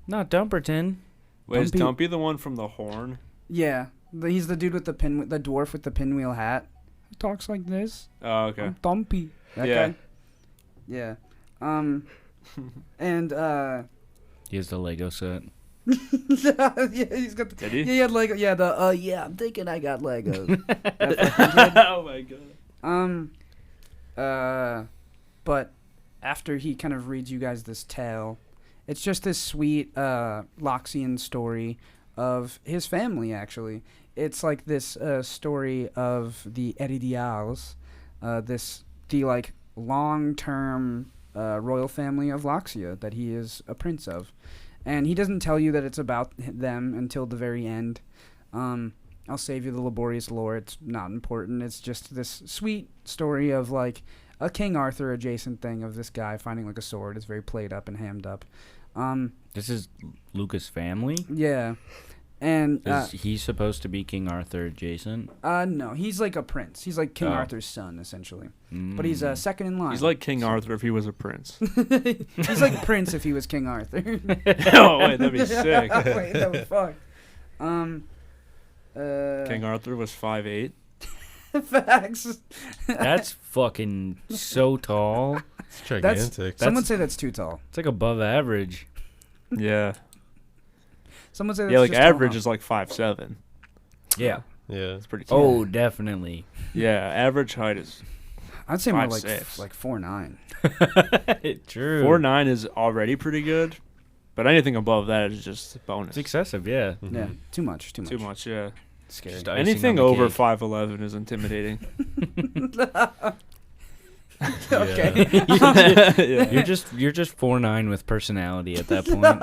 Not Dumperton. Wait, is Dumpy the one from the horn? Yeah, he's the dude with the the dwarf with the pinwheel hat. He talks like this. Oh, okay. I'm Dumpy. That guy. Yeah. And He has the Lego set. yeah, he's got. Did he? Yeah, he had Lego. Yeah, yeah. I'm thinking I got Legos. Oh my god. But after he kind of reads you guys this tale, it's just this sweet Loxian story of his family. Actually, it's like this story of the Eridials, the like long-term royal family of Loxia that he is a prince of. And he doesn't tell you that it's about them until the very end. I'll save you the laborious lore. It's not important. It's just this sweet story of like a King Arthur adjacent thing of this guy finding like a sword. It's very played up and hammed up. This is Lucas' family? Yeah. And Is he supposed to be King Arthur adjacent? no, he's like a prince. He's like King Arthur's son, essentially. But he's second in line. He's like King Arthur if he was a prince. He's like Prince if he was King Arthur. Oh wait, that'd be sick. Wait, that was fucked. King Arthur was 5'8". Facts. That's fucking so tall. It's gigantic. Someone say that's too tall. It's like above average. Yeah. Someone say that's Yeah, like just average tall. is like 5'7". Yeah. Yeah. It's pretty tall. Oh, definitely. Yeah, average height is I'd say more 5'6". like 4'9". True. 4'9" is already pretty good, but anything above that is just a bonus. It's excessive, yeah. Mhm. Yeah, too much. Too much, yeah. Scary. Just icing Anything on the over cake. 5'11" is intimidating. Okay. Yeah. You're just 4'9" with personality at that point.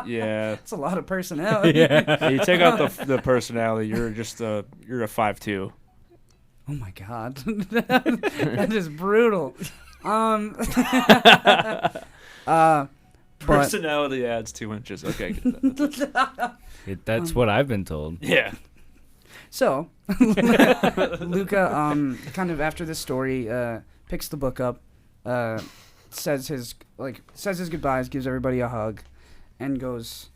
Yeah. That's a lot of personality. Yeah. You take out the personality, you're a 5'2". Oh my god, that is brutal. But Personality adds 2 inches. Okay. That's what I've been told. Yeah. so, Luca, kind of after this story, picks the book up, says his goodbyes, gives everybody a hug, and goes,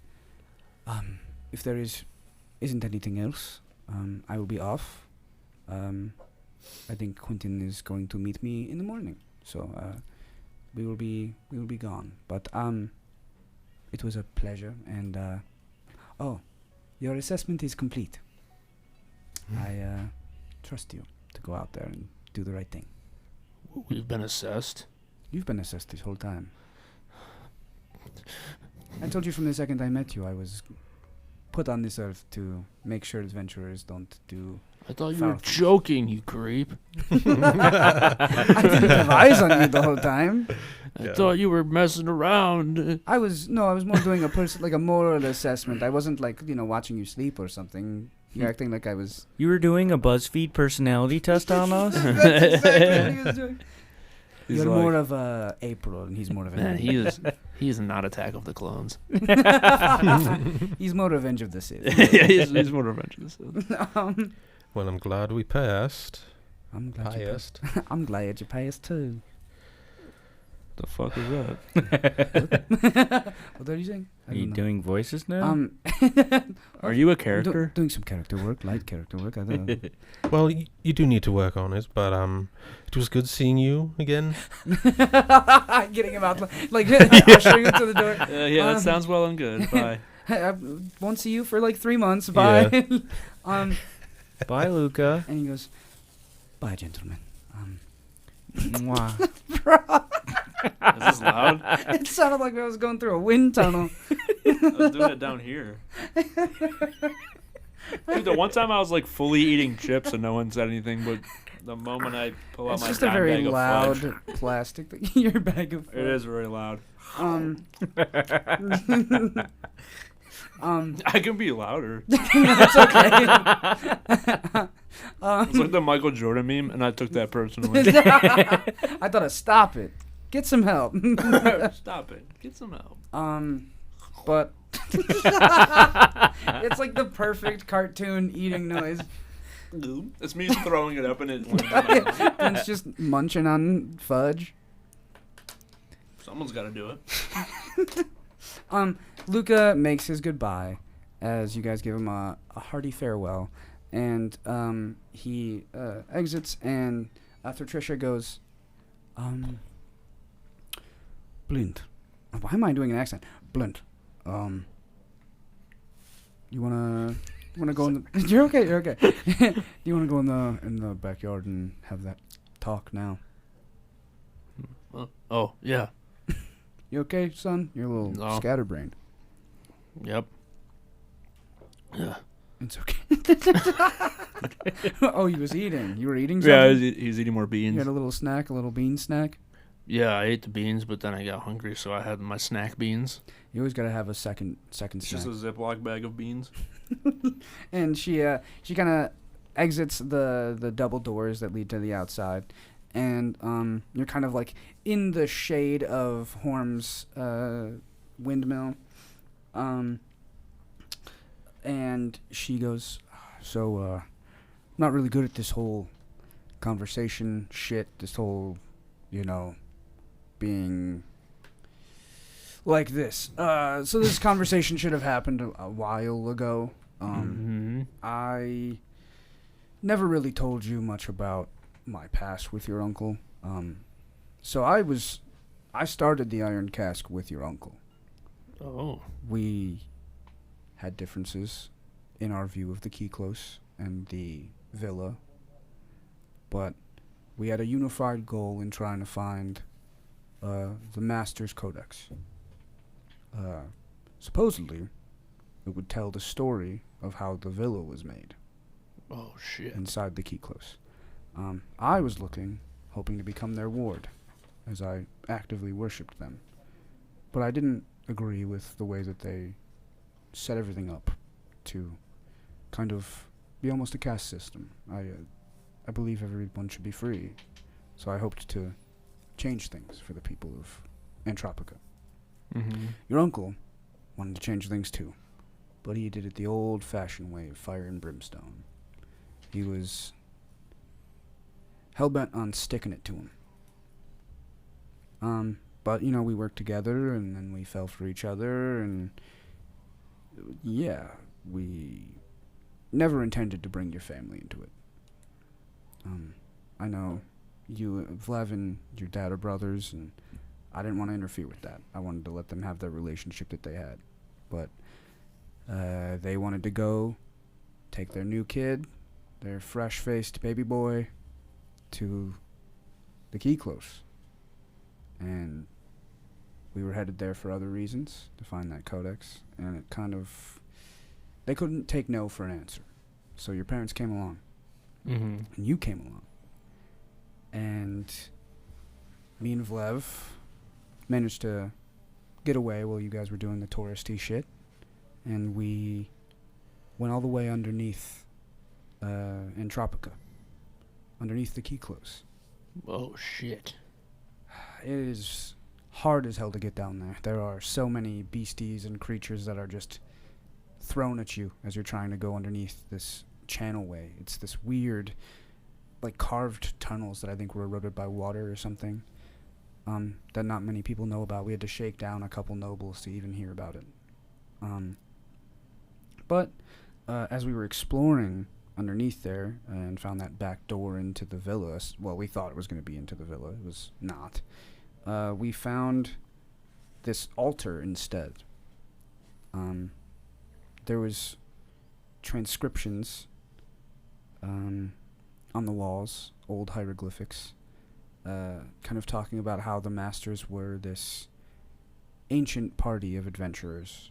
if there isn't anything else, I will be off. I think Quentin is going to meet me in the morning, so we will be gone. But it was a pleasure, and your assessment is complete. I trust you to go out there and do the right thing. We've been assessed. You've been assessed this whole time. I told you from the second I met you, I was put on this earth to make sure adventurers don't do. I thought you Foul were things. joking, you creep. I didn't have eyes on you the whole time. I Yeah. thought you were messing around. I was more doing a moral assessment. I wasn't like watching you sleep or something. You're acting like I was. You were doing a BuzzFeed personality test on us? That's exactly what he was doing. He's You're like, more of a April, and he's more of man, an. he is not Attack of the Clones. He's more Revenge of the Sith. Yeah, he's more Revenge of the Sith. Well, I'm glad we passed. I'm glad you Passed. passed. I'm glad you passed too. The fuck is that? What are you saying? I Are you don't know. doing voices now? Are you a I'm character? doing some character work, light character work. I don't know. Well, you do need to work on it, but it was good seeing you again. Getting him out, like ushering him to the door. Yeah, that sounds well and good. Bye. I won't see you for like 3 months. Bye. Bye, Luca. And he goes, "Bye, gentlemen." Mwah. Is this loud? It sounded like I was going through a wind tunnel. I was doing it down here. Dude, the one time I was like fully eating chips and no one said anything, but the moment I pull out It's my just a dime very bag of loud fudge, plastic thing. Your bag of fudge. it is very loud. I can be louder. That's okay. It's like the Michael Jordan meme, and I took that personally. I thought, stop it. Get some help. Stop it. Get some help. But it's like the perfect cartoon eating noise. It's me throwing it up and it lands on my mouth. And it's just munching on fudge. Someone's got to do it. Luca makes his goodbye as you guys give him a hearty farewell, and he exits, and Trisha goes, Blint. Why am I doing an accent? Blint. You wanna go in the? You're okay. You're okay. You wanna go in the backyard and have that talk now? Oh, yeah. You okay, son? You're a little No. scatterbrained. Yep. Yeah. It's okay. Oh, he was eating. You were eating Yeah, something? he's eating more You beans. had a little snack, a little bean snack. Yeah, I ate the beans, but then I got hungry, so I had my snack beans. You always gotta have a second It's snack. just a Ziploc bag of beans. And she kind of exits the double doors that lead to the outside, and you're kind of like in the shade of Horm's windmill. And she goes, "So, I'm not really good at this whole conversation shit. This whole, being like this. So this conversation should have happened a while ago. I never really told you much about my past with your uncle. So I started the Iron Cask with your uncle. Oh. We had differences in our view of the Key Close and the villa, but we had a unified goal in trying to find the Master's Codex. Supposedly, it would tell the story of how the villa was made Oh, shit. inside the Key Close. I was hoping to become their ward, as I actively worshipped them. But I didn't agree with the way that they set everything up to kind of be almost a caste system. I believe everyone should be free, so I hoped to change things for the people of Antropica. Mm-hmm. Your uncle wanted to change things too, but he did it the old-fashioned way of fire and brimstone. He was hell-bent on sticking it to him. But, we worked together, and then we fell for each other, and yeah, we never intended to bring your family into it. I know you, Vlev, and your dad are brothers, and I didn't want to interfere with that. I wanted to let them have their relationship that they had. But they wanted to go take their new kid, their fresh-faced baby boy, to the Key Close. And we were headed there for other reasons, to find that codex, and it kind of they couldn't take no for an answer. So your parents came along, Mm-hmm. and you came along. And me and Vlev managed to get away while you guys were doing the touristy shit. And we went all the way underneath Antropica, underneath the key close. Oh, shit. It is hard as hell to get down there. There are so many beasties and creatures that are just thrown at you as you're trying to go underneath this channelway. It's this weird, like, carved tunnels that I think were eroded by water or something, that not many people know about. We had to shake down a couple nobles to even hear about it. But as we were exploring underneath there and found that back door into the villa, well, we thought it was going to be into the villa. It was not. We found this altar instead. There was transcriptions on the walls, old hieroglyphics, kind of talking about how the masters were this ancient party of adventurers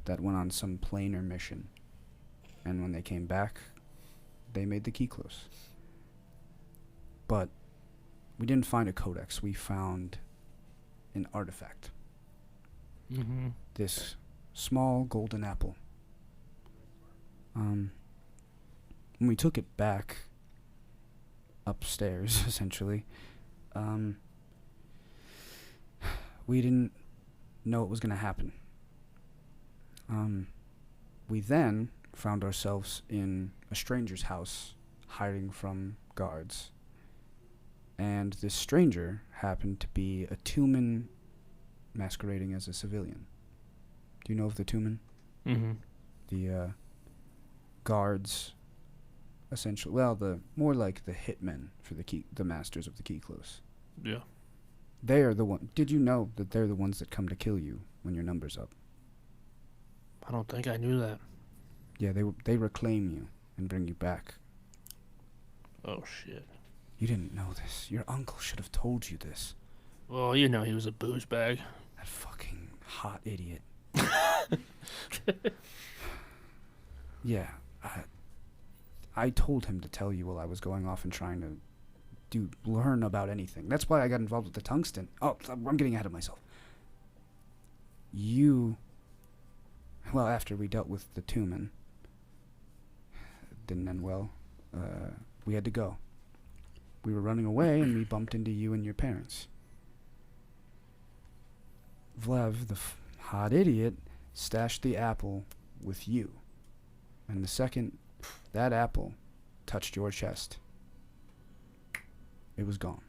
that went on some planar mission. And when they came back, they made the key close. But we didn't find a codex. We found an artifact. Mm-hmm. This small golden apple. When we took it back upstairs, essentially, we didn't know what was going to happen. We then found ourselves in a stranger's house, hiding from guards. And this stranger happened to be a Tumen masquerading as a civilian. Do you know of the Tumen? Mm-hmm. The guards, essentially. Well, the more like the hitmen for the masters of the key close. Yeah. They are the one. Did you know that they're the ones that come to kill you when your number's up? I don't think I knew that. Yeah, they reclaim you and bring you back. Oh, shit. You didn't know this. Your uncle should have told you this. Well, you know he was a booze bag. That fucking hot idiot. Yeah, I told him to tell you while I was going off and trying to learn about anything. That's why I got involved with the tungsten. Oh, I'm getting ahead of myself. Well, after we dealt with the Tumen, it didn't end well. We had to go. We were running away, and we bumped into you and your parents. Vlev, the hot idiot, stashed the apple with you. And the second that apple touched your chest, it was gone.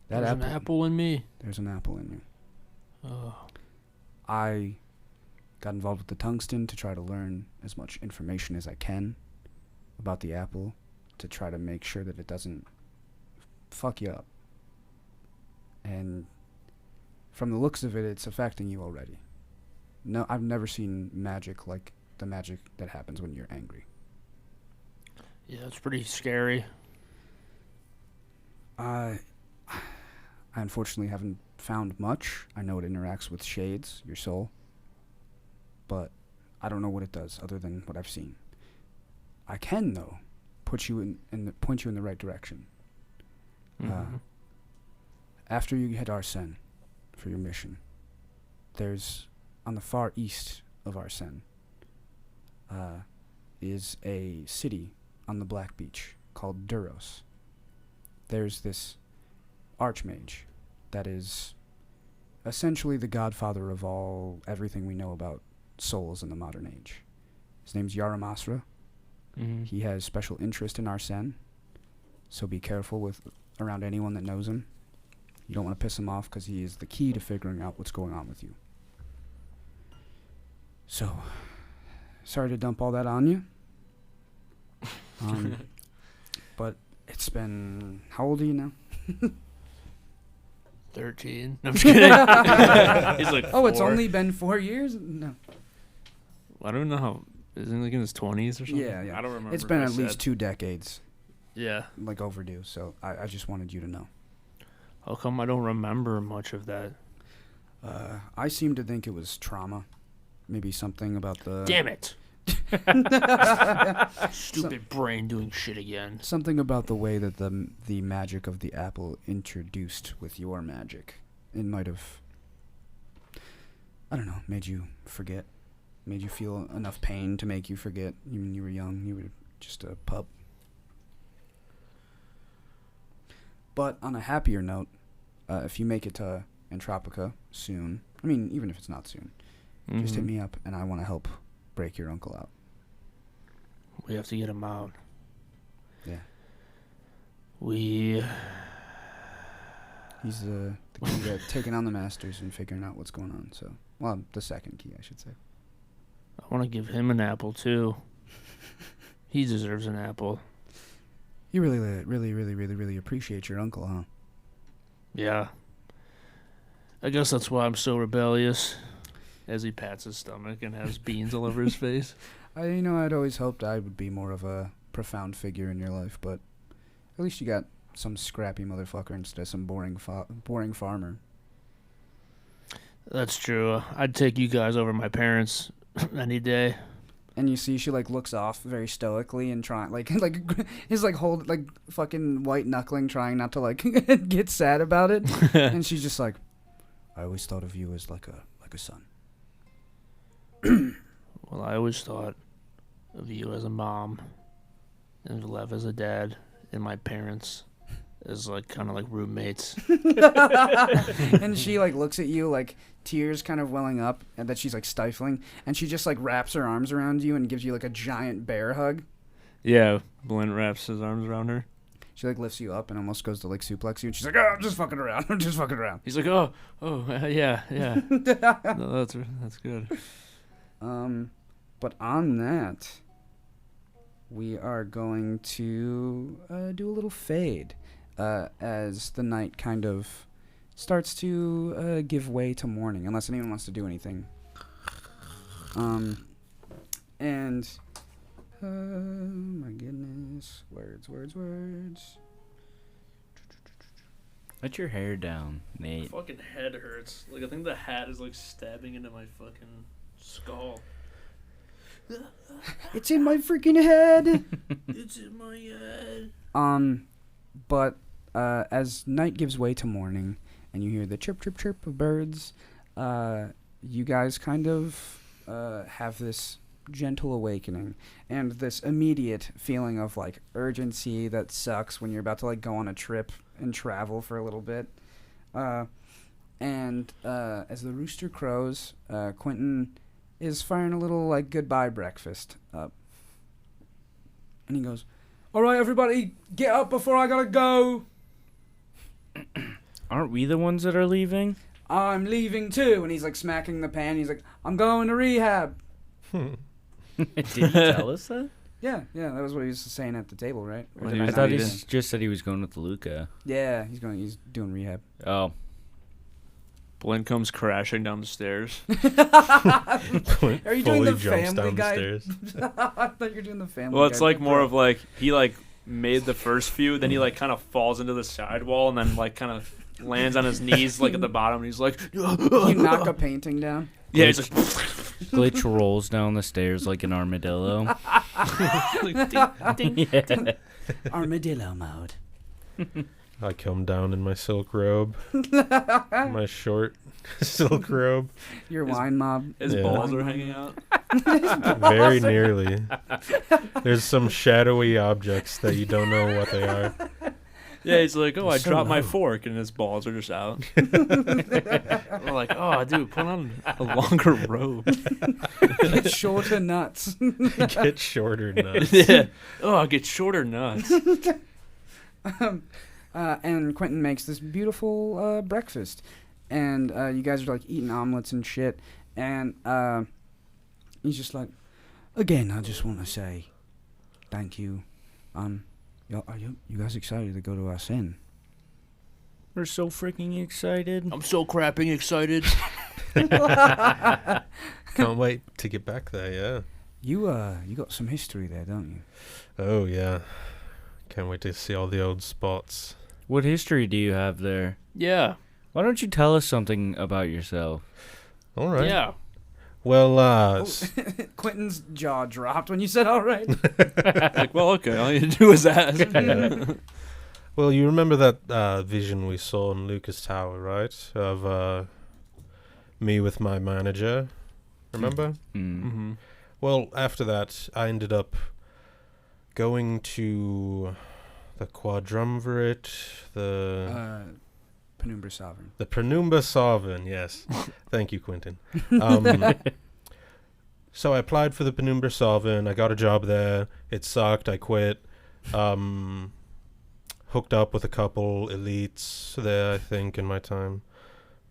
There's an apple in me. There's an apple in you. Oh. I got involved with the tungsten to try to learn as much information as I can about the apple to try to make sure that it doesn't fuck you up. And from the looks of it, it's affecting you already. No, I've never seen magic like the magic that happens when you're angry. Yeah, it's pretty scary. I unfortunately haven't found much. I know it interacts with shades, your soul, but I don't know what it does other than what I've seen. I can, though, put you point you in the right direction. Mm-hmm. After you hit Arsene for your mission, there's on the far east of Arsene is a city on the Black Beach called Duros. There's this archmage that is essentially the godfather of everything we know about souls in the modern age. His name's Yaramasra. Mm-hmm. He has special interest in Arsene, so be careful around anyone that knows him. You don't want to piss him off because he is the key to figuring out what's going on with you. So, sorry to dump all that on you. But it's been... How old are you now? 13. No, I'm just kidding. He's like, Oh, it's 4. only been 4 years? No. I don't know how. Isn't he like in his 20s or something? Yeah. I don't remember. It's been if I at least said. 2 decades, Yeah. like overdue, so I just wanted you to know. How come I don't remember much of that? I seem to think it was trauma. maybe something about the Damn it. Stupid brain doing shit again. something about the way that the magic of the apple introduced with your magic. It might have, I don't know, made you forget, made you feel enough pain to make you forget. When you were young, you were just a pup. But on a happier note, if you make it to Entropica soon, I mean, even if it's not soon, just hit me up, and I want to help break your uncle out. We have to get him out. Yeah. He's the key to taking on the Masters and figuring out what's going on. So, well, the second key, I should say. I want to give him an apple, too. He deserves an apple. You really appreciate your uncle, huh? Yeah. I guess that's why I'm so rebellious. As he pats his stomach and has beans all over his face. I'd always hoped I would be more of a profound figure in your life, but at least you got some scrappy motherfucker instead of some boring farmer. That's true. I'd take you guys over my parents any day. And you see, she looks off very stoically and trying, is fucking white knuckling, trying not to get sad about it. And she's just like, I always thought of you as like a son. Well, I always thought of you as a mom, and Lev as a dad, and my parents as kind of like roommates. And she looks at you, tears kind of welling up, and that she's stifling, and she just wraps her arms around you and gives you a giant bear hug. Yeah, Blint wraps his arms around her. She lifts you up and almost goes to suplex you, and she's like, "Oh, I'm just fucking around. I'm just fucking around." He's like, yeah. No, that's good. But on that, we are going to do a little fade as the night kind of starts to give way to morning, unless anyone wants to do anything. And my goodness, words. Let your hair down, Nate. My fucking head hurts. I think the hat is stabbing into my fucking skull. It's in my freaking head. It's in my head. But as night gives way to morning, and you hear the chirp, chirp, chirp of birds, you guys kind of have this gentle awakening and this immediate feeling of urgency that sucks when you're about to go on a trip and travel for a little bit. And as the rooster crows, Quentin is firing a little goodbye breakfast up. And he goes, "All right, everybody, get up before I gotta go." Aren't we the ones that are leaving? "I'm leaving too." And he's smacking the pan. He's like, "I'm going to rehab." Did he tell us that? Yeah, that was what he was saying at the table, right? Or Well, did he I was I thought not he hear? just said he was going with Luca. Yeah, he's doing rehab. Oh. Blint comes crashing down the stairs. Are you doing the jumps Family down Guy? the stairs. I thought you were doing the Family Well, it's Guy. more of he made the first few, then he kind of falls into the sidewall, and then kind of lands on his knees at the bottom, and he's like, You knock a painting down. yeah, he's like, Glitch rolls down the stairs like an armadillo. ding, ding. Yeah. Armadillo mode. I come down in my silk robe, my short silk robe. Your wine mob. His Yeah. balls are hanging out. Very nearly. There's some shadowy objects that you don't know what they are. Yeah, he's like, I So dropped my low. fork, and his balls are just out. We're like, dude, put on a longer robe. Get shorter nuts. Get shorter nuts. Yeah. I'll get shorter nuts. And Quentin makes this beautiful breakfast. And you guys are eating omelets and shit. And he's just like, "Again, I just want to say thank you. Are you guys excited to go to our sin?" We're so freaking excited. I'm so crapping excited. Can't wait to get back there, yeah. You got some history there, don't you? Oh, yeah. Can't wait to see all the old spots. What history do you have there? Yeah. Why don't you tell us something about yourself? All right. Yeah. Well, Oh, Quentin's jaw dropped when you said all right. Like, well, okay, all you need to do is ask. well, you remember that vision we saw in Lucas Tower, right? Of me with my manager. Remember? Mm-hmm. Well, after that, I ended up going to the Quadrumvirate, Penumbra Sovereign. the Penumbra Sovereign, yes. Thank you, Quentin. So I applied for the Penumbra Sovereign. I got a job there. It sucked. I quit. Hooked up with a couple elites there, I think, in my time.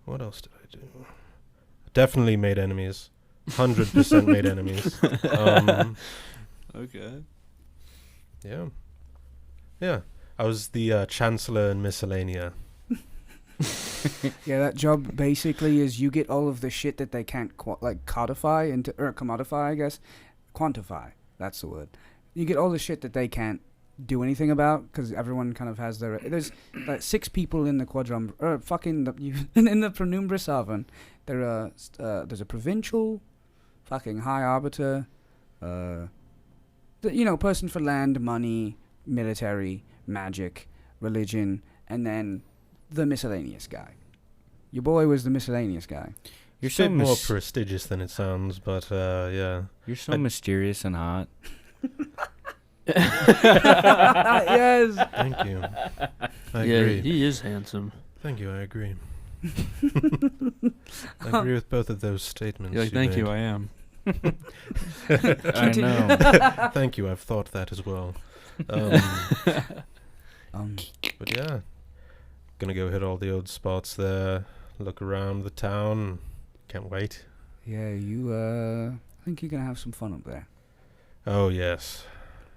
What else did I do? Definitely made enemies. 100% made enemies. Okay. Yeah. Yeah. I was the Chancellor in Miscellanea. Yeah, that job basically is you get all of the shit that they can't codify into, or commodify, I guess. Quantify. That's the word. You get all the shit that they can't do anything about because everyone kind of has their. There's like 6 people in the in the Penumbra Sovereign. There's a provincial, fucking high arbiter, person for land, money, military, magic, religion, and then the miscellaneous guy. Your boy was the miscellaneous guy. You're a bit more prestigious than it sounds, but yeah. You're so mysterious and hot. Yes. Thank you. I Yeah, agree. he is handsome. Thank you, I agree. I agree with both of those statements. You're like, thank you, I am. I know. Thank you, I've thought that as well. But yeah, gonna go hit all the old spots there, look around the town. Can't wait. Yeah, I think you're gonna have some fun up there. Oh, yes.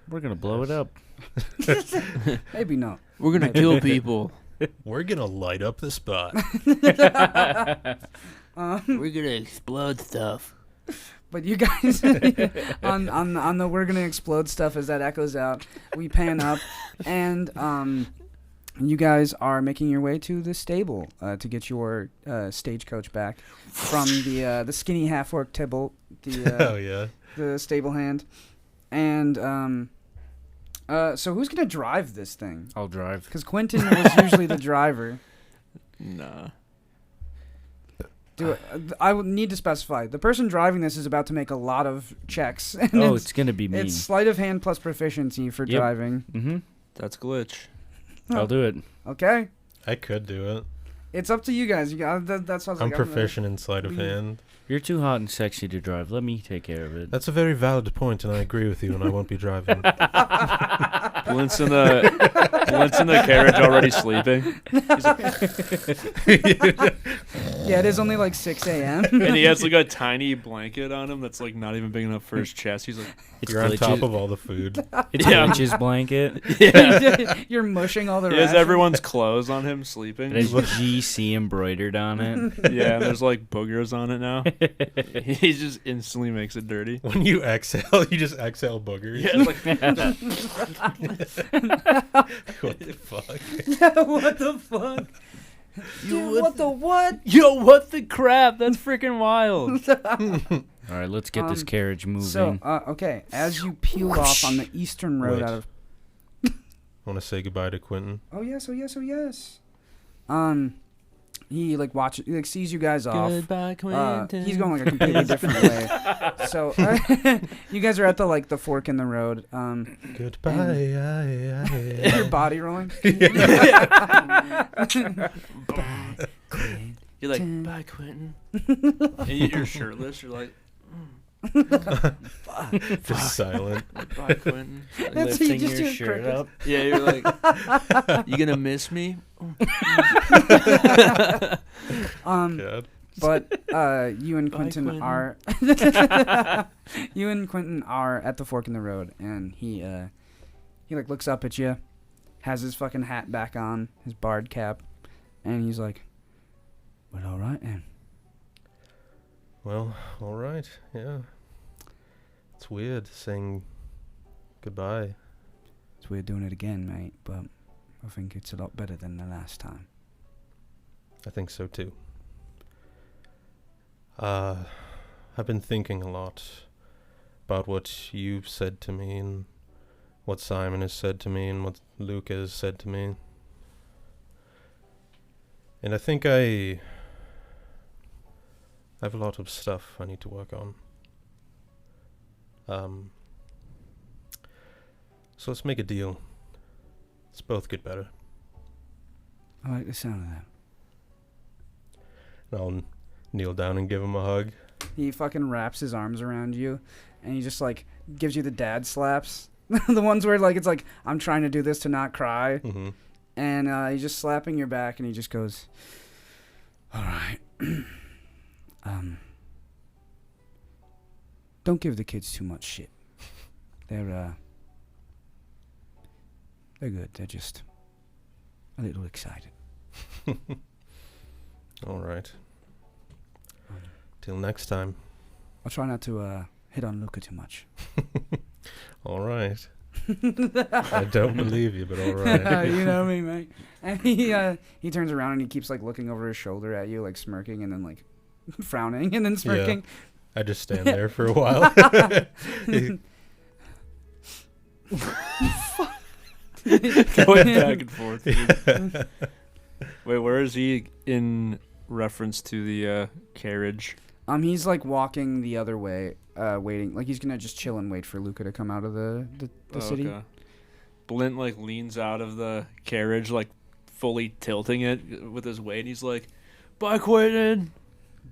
We're gonna blow it up. Maybe not. We're gonna kill people. We're gonna light up the spot. We're gonna explode stuff. But you guys, on the we're gonna explode stuff as that echoes out, we pan up, and you guys are making your way to the stable to get your stagecoach back from the skinny half-orc Tybalt, Oh, yeah. the stable hand, and so who's gonna drive this thing? I'll drive. Because Quentin was usually the driver. Nah. I would need to specify. The person driving this is about to make a lot of checks. And Oh, it's gonna be me. It's sleight of hand plus proficiency for Yep. driving. Mm-hmm. That's glitch. I'll do it. Okay, I could do it. it's up to you guys. You got that's what I was I'm like. proficient in sleight of we- hand. You're too hot and sexy to drive. Let me take care of it. That's a very valid point, and I agree with you, and I won't be driving. Blint's in the carriage already sleeping. Yeah, it is only like 6 a.m. And he has like a tiny blanket on him that's like not even big enough for his chest. He's like, It's You're on top Glitch's- of all the food. It's Yeah. Glitch's blanket. yeah. You're mushing all the He has rations. everyone's clothes on him sleeping. It has GC embroidered on it. Yeah, and there's like boogers on it now. He just instantly makes it dirty. When you exhale, you just exhale boogers. Yeah, it's like What the fuck? Yeah, what the fuck? Dude, what the what? yo, what the crap? That's freaking wild. All right, let's get this carriage moving. So, okay, as you peel off on the eastern road Wait. out of... Want to say goodbye to Quentin? Oh, yes, oh, yes, oh, yes. He, like, sees you guys off. Goodbye, Quentin. He's going, like, a completely different way. So, you guys are at the fork in the road. Goodbye. Your body rolling? You're like, bye, Quentin. And you're shirtless. You're like, Just silent. Bye, Quentin. That's how you Lifting just your do shirt crickets. up. yeah, you're like, You gonna miss me? God. But you and Bye, Quentin Quentin. are you and Quentin are at the fork in the road, and he like looks up at you, has his fucking hat back on, his bard cap, and he's like, "Well, all right, then." Well, all right. Yeah. It's weird saying goodbye. So we're doing it again, mate, but I think it's a lot better than the last time. I think so too. I've been thinking a lot about what you've said to me and what Simon has said to me and what Luke has said to me. And I think I have a lot of stuff I need to work on. So let's make a deal. Let's both get better. I like the sound of that. And I'll kneel down and give him a hug. He fucking wraps his arms around you, and he just like gives you the dad slaps, the ones where like it's like I'm trying to do this to not cry, Mm-hmm. and he's just slapping your back, and he just goes, "All right, don't give the kids too much shit. They're good. They're just a little excited." All right. Till next time. I'll try not to hit on Luca too much. All right. I don't believe you, but all right. You know me, mate. And he turns around and he keeps like looking over his shoulder at you, like smirking, and then like frowning, and then smirking. I just stand there for a while. Going back and forth. Dude. Wait, where is he in reference to the carriage? He's like walking the other way, waiting. Like he's gonna just chill and wait for Luca to come out of the city. Okay. Blint like leans out of the carriage, like fully tilting it with his weight. He's like, "Bye, Quentin.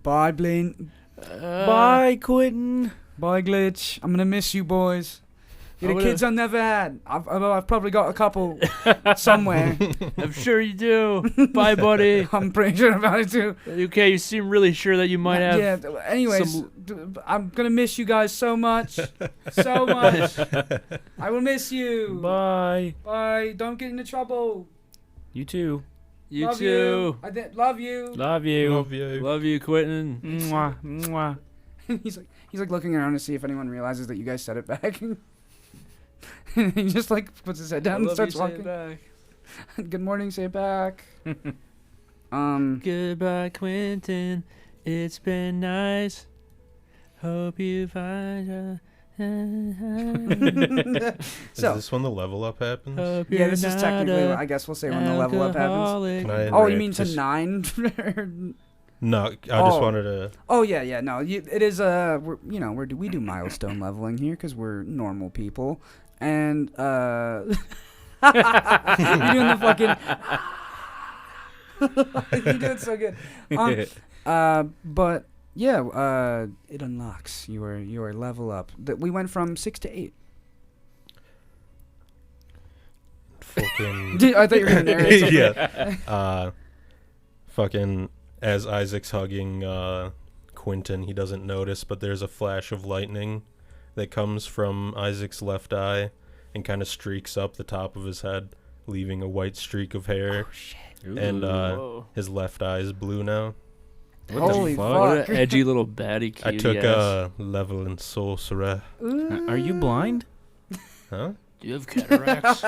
Bye, Blaine. Bye, Quentin. Bye, Glitch. I'm gonna miss you, boys. You're the kids I never had. I've probably got a couple somewhere. I'm sure you do. Bye, buddy. I'm pretty sure about it too. Okay, you seem really sure that you might have. Yeah. Anyways, I'm gonna miss you guys so much, so much. I will miss you. Bye. Bye. Don't get into trouble. You too. You love too. You. Love you. Love you. Love you. Love you, Quentin. Mwah, mwah. he's like looking around to see if anyone realizes that you guys said it back. And he just like puts his head down and starts walking. Back. Good morning, say it back. Goodbye, Quentin. It's been nice. Hope you find Is So this when the level up happens? yeah, this is technically, I guess we'll say when the level up happens. Can I Oh, you interrupt? mean to Just- 9? No, I just Oh. wanted to. Oh yeah, no. It is we do milestone leveling here because we're normal people, and you're doing the fucking. You do it so good. But yeah, it unlocks your level up. We went from 6 to 8. Fucking. I thought you were gonna narrate something. Yeah. Fucking. As Isaac's hugging Quentin, he doesn't notice, but there's a flash of lightning that comes from Isaac's left eye and kind of streaks up the top of his head, leaving a white streak of hair. Oh shit! And Whoa. his left eye is blue now. Holy fuck! What an edgy little baddie I cutie took ass. a level in sorcerer. Are you blind? Huh? Do you have cataracts?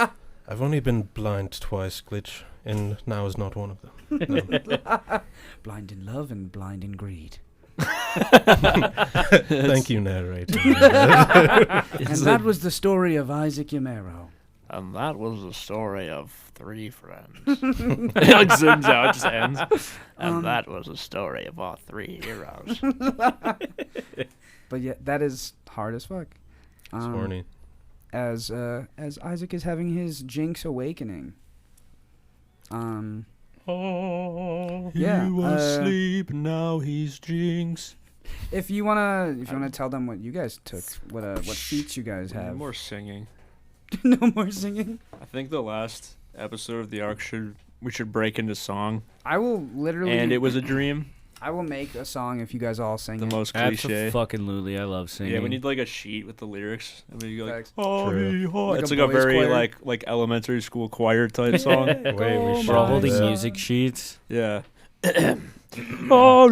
I've only been blind twice, Glitch, and now is not one of them. No. Blind in love and blind in greed. Thank you, narrator. And that was the story of Isaac Yamero. And that was the story of 3 friends. It like zooms out, just ends. And that was the story of our 3 heroes. But yeah, that is hard as fuck. It's horny. As Isaac is having his Jinx awakening. Oh, Yeah, he was uh, asleep, now he's Jinx. If you wanna tell them what you guys took, what feats you guys have. More singing. No more singing. I think the last episode of the arc we should break into song. I will literally. And it was a dream. I will make a song if you guys all sing The it. most cliche. Absolutely, I love singing. Yeah, we need like a sheet with the lyrics. And we go like, Facts. oh, True. Like it's a like a boys' very choir. like elementary school choir type song. Wait, we We're should all do holding that. music sheets. Yeah. All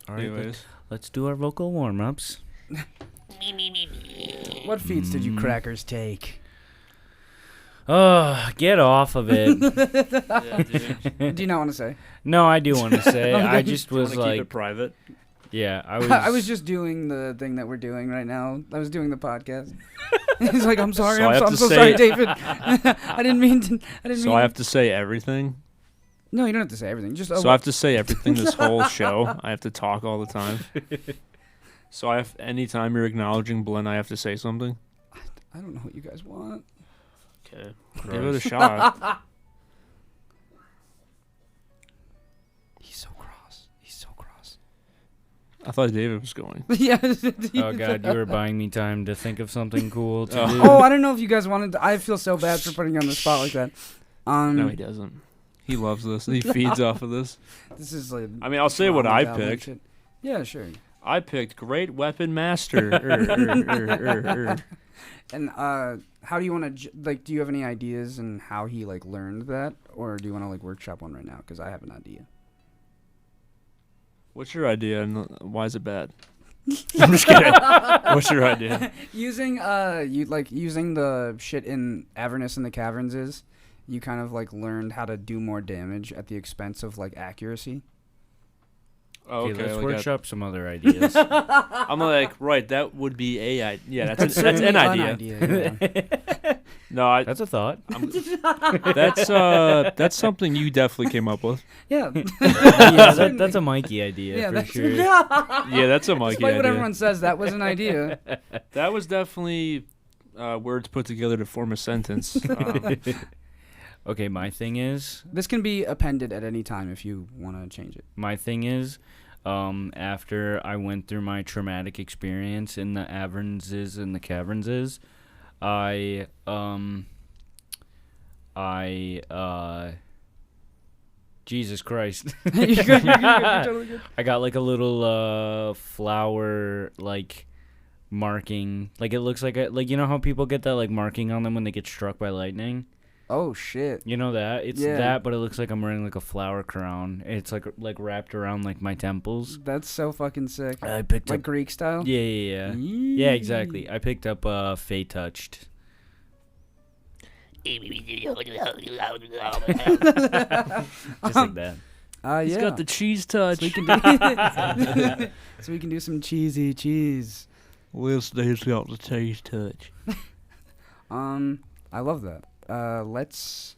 right, Anyways, let's do our vocal warm-ups. What feats did you crackers take? Oh, get off of it. yeah, dude. Do you not want to say? No, I do want to say. I Okay. just Do you was wanna keep like, it private? Yeah, I was. I was just doing the thing that we're doing right now. I was doing the podcast. He's like, I'm sorry, So I have I'm to so say- sorry, David. I didn't mean to. So I have to say everything. No, you don't have to say everything. Just So I have to say everything this whole show. I have to talk all the time. So anytime you're acknowledging Blinn, I have to say something. I don't know what you guys want. Okay, give it a shot. He's so cross. He's so cross. I thought David was going. Yeah. Oh God, you were buying me time to think of something cool to do. Oh, I don't know if you guys wanted to. I feel so bad for putting you on the spot like that. No, he doesn't. He loves this. He feeds off of this. This is like. I mean, I'll say what I picked. Shit. Yeah, sure. I picked Great Weapon Master. And how do you want to like? Do you have any ideas on how he like learned that, or do you want to like workshop one right now? Because I have an idea. What's your idea, and why is it bad? I'm just kidding. What's your idea? Using using the shit in Avernus and the Caverns is, you kind of like learned how to do more damage at the expense of like accuracy. Oh, Okay, let's like workshop some other ideas. I'm like, right, that would be a idea. Yeah, that's an certainly idea. Yeah. No, That's a thought. that's something you definitely came up with. Yeah. Yeah, that's a Mikey idea Yeah, for that's sure. Yeah, that's a Mikey Despite what idea. everyone says, that was an idea. That was definitely words put together to form a sentence. Okay, my thing is, This can be appended at any time if you want to change it. after I went through my traumatic experience in the Avernses and the Cavernses, Jesus Christ. You're good, you're totally good. I got like a little flower like marking. Like it looks like you know how people get that like marking on them when they get struck by lightning? Oh shit. You know that? It's Yeah. that, but it looks like I'm wearing like a flower crown. It's like wrapped around like my temples. That's so fucking sick. I picked Like up Greek style? Yeah. Yeah, exactly. I picked up Fey Touched. Just like that. Yeah. He's got the cheese touch. So we can do, so we can do some cheesy cheese. Wednesday's got the cheese touch. I love that. Let's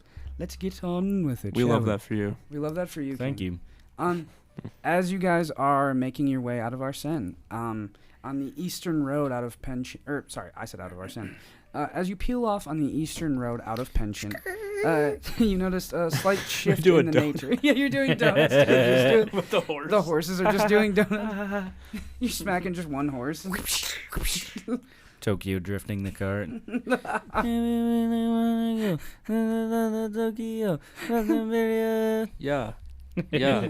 get on with it. We shall love that for you. We love that for you. Thank Ken. you. As you guys are making your way out of Arsene, on the eastern road out of Pension, I said out of Arsene. As you peel off on the eastern road out of Pension, you notice a slight shift in the nature. Yeah, you're doing donuts. With the horse. The horses are just doing donuts. You're smacking just one horse. Tokyo drifting the cart. Yeah. Yeah.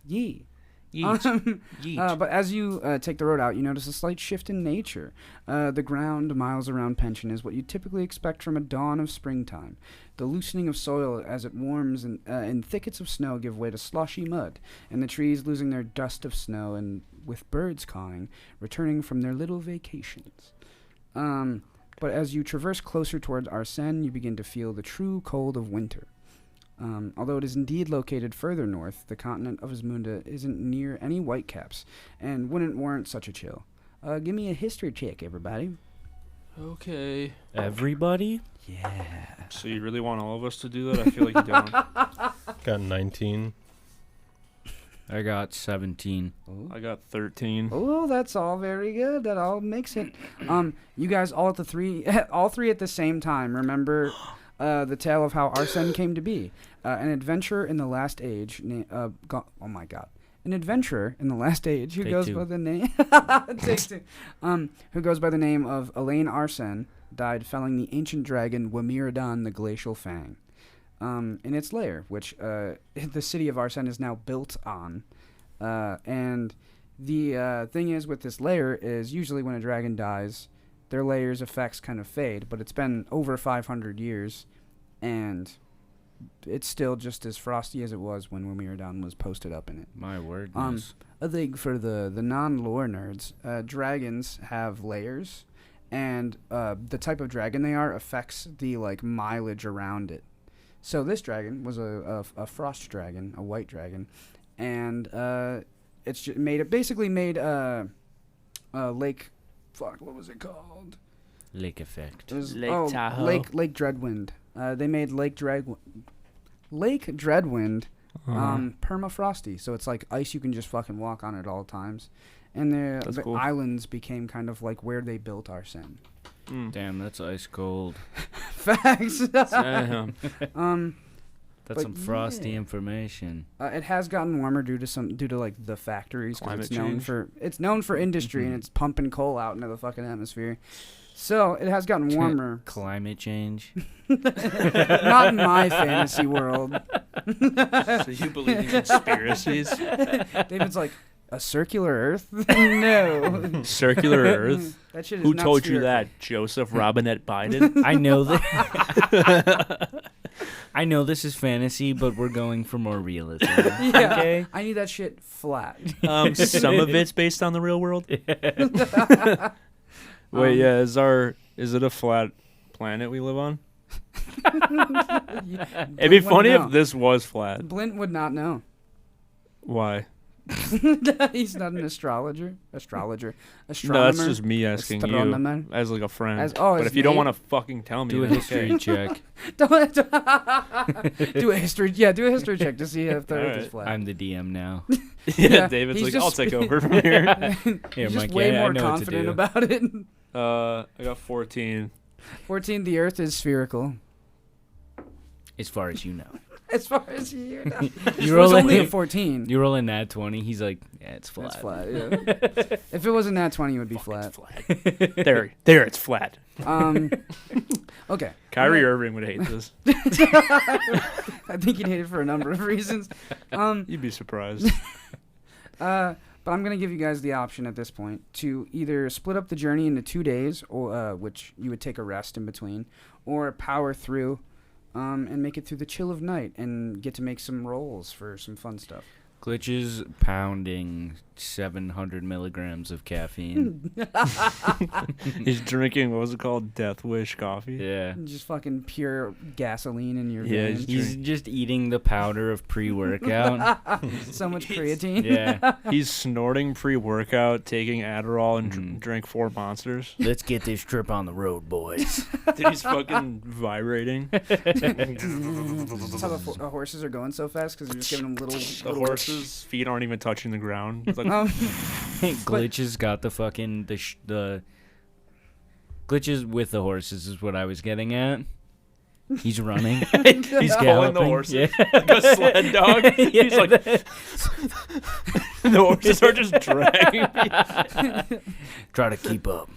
Yee. Yeet. Yeet. But as you take the road out, you notice a slight shift in nature. The ground miles around Pension is what you typically expect from a dawn of springtime. The loosening of soil as it warms and thickets of snow give way to sloshy mud, and the trees losing their dust of snow, and with birds cawing, returning from their little vacations. But as you traverse closer towards Arsene, you begin to feel the true cold of winter. Although it is indeed located further north, the continent of Ismunda isn't near any whitecaps and wouldn't warrant such a chill. Give me a history check, everybody. Okay. Everybody? Yeah. So you really want all of us to do that? I feel like you don't. Got 19. I got 17. I got 13. Oh, that's all very good. That all makes it. You guys all three at the same time. Remember the tale of how Arsene came to be. An adventurer in the last age. Oh my God. An adventurer in the last age who Take goes two. by the name. Take two. Who goes by the name of Elaine Arsene died felling the ancient dragon Wamiradon the Glacial Fang. In its lair, which the city of Arsene is now built on. And the thing is with this lair is usually when a dragon dies, their lair's effects kind of fade, but it's been over 500 years, and it's still just as frosty as it was when Wamiradon was posted up in it. My word. I think for the non-lore nerds, dragons have layers, and the type of dragon they are affects the like mileage around it. So this dragon was a frost dragon, a white dragon, and it's just made basically made Lake. Fuck, what was it called? Lake effect. It was, Lake Tahoe. Lake Dreadwind. They made Lake Dreadwind permafrosty, so it's like ice you can just fucking walk on at all times. And the cool. islands became kind of like where they built Arsene. Damn, that's ice cold. Facts. Damn. That's some frosty information. It has gotten warmer due to like the factories. 'Cause Climate it's known for industry and it's pumping coal out into the fucking atmosphere. So it has gotten warmer. Climate change. Not in my fantasy world. So you believe in conspiracies? David's like, a circular Earth? No. Circular Earth? That shit is Who not told you spherical. that? Joseph Robinette Biden? I know that. I know this is fantasy, but we're going for more realism. Yeah. Okay. I need that shit flat. Some of it's based on the real world. Wait, yeah, is it a flat planet we live on? It'd be funny if this was flat. Blint would not know. Why? He's not an astronomer. No, that's just me asking Astronomer. you as like a friend. As but his if you don't mate? want to fucking tell me, Do a then history check. do a history. Yeah, do a history check to see if the Earth is Alright. flat. I'm the DM now. yeah, David's he's like, I'll just take over from here. Here, He's just Mike, way yeah, I more know what to confident do. about it. I got 14. 14. The Earth is spherical. As far as you know. As far as you know. You It was roll only a in. 14. You roll in nat 20. He's like, yeah, it's flat. It's flat. Yeah. If it wasn't nat 20, it would be Fuck, flat. it's flat. there, it's flat. Okay. Kyrie Irving would hate this. I think he'd hate it for a number of reasons. You'd be surprised. But I'm going to give you guys the option at this point to either split up the journey into 2 days, or which you would take a rest in between, or power through and make it through the chill of night and get to make some rolls for some fun stuff. Glitches pounding 700 milligrams of caffeine. He's drinking, what was it called? Death Wish coffee? Yeah. Just fucking pure gasoline in your Yeah, veins. He's just eating the powder of pre-workout. So much creatine. Yeah. He's snorting pre-workout, taking Adderall, and drank 4 Monsters. Let's get this trip on the road, boys. Dude, he's fucking vibrating. That's how the horses are going so fast because you're just giving them The little horse's feet aren't even touching the ground. It's like, Glitches got the fucking the glitches with the horses is what I was getting at. He's running. he's pulling the galloping. horses Yeah. like a sled dog. He's like, the horses are just dragging me. Try to keep up.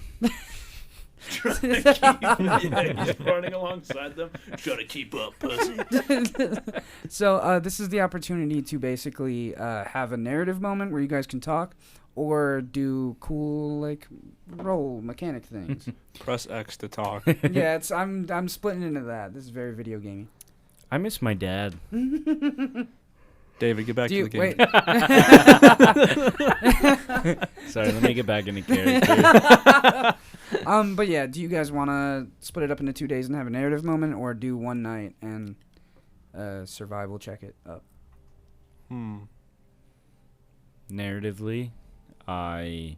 Yeah, he's running alongside them. Try to keep up, pussy. So this is the opportunity to basically have a narrative moment where you guys can talk or do cool like roll mechanic things. Press X to talk. Yeah, it's I'm splitting into that. This is very video gamey. I miss my dad. David, get back to the game. Wait. Sorry, let me get back into character. But yeah, do you guys want to split it up into 2 days and have a narrative moment, or do one night and survival check it up? Narratively, I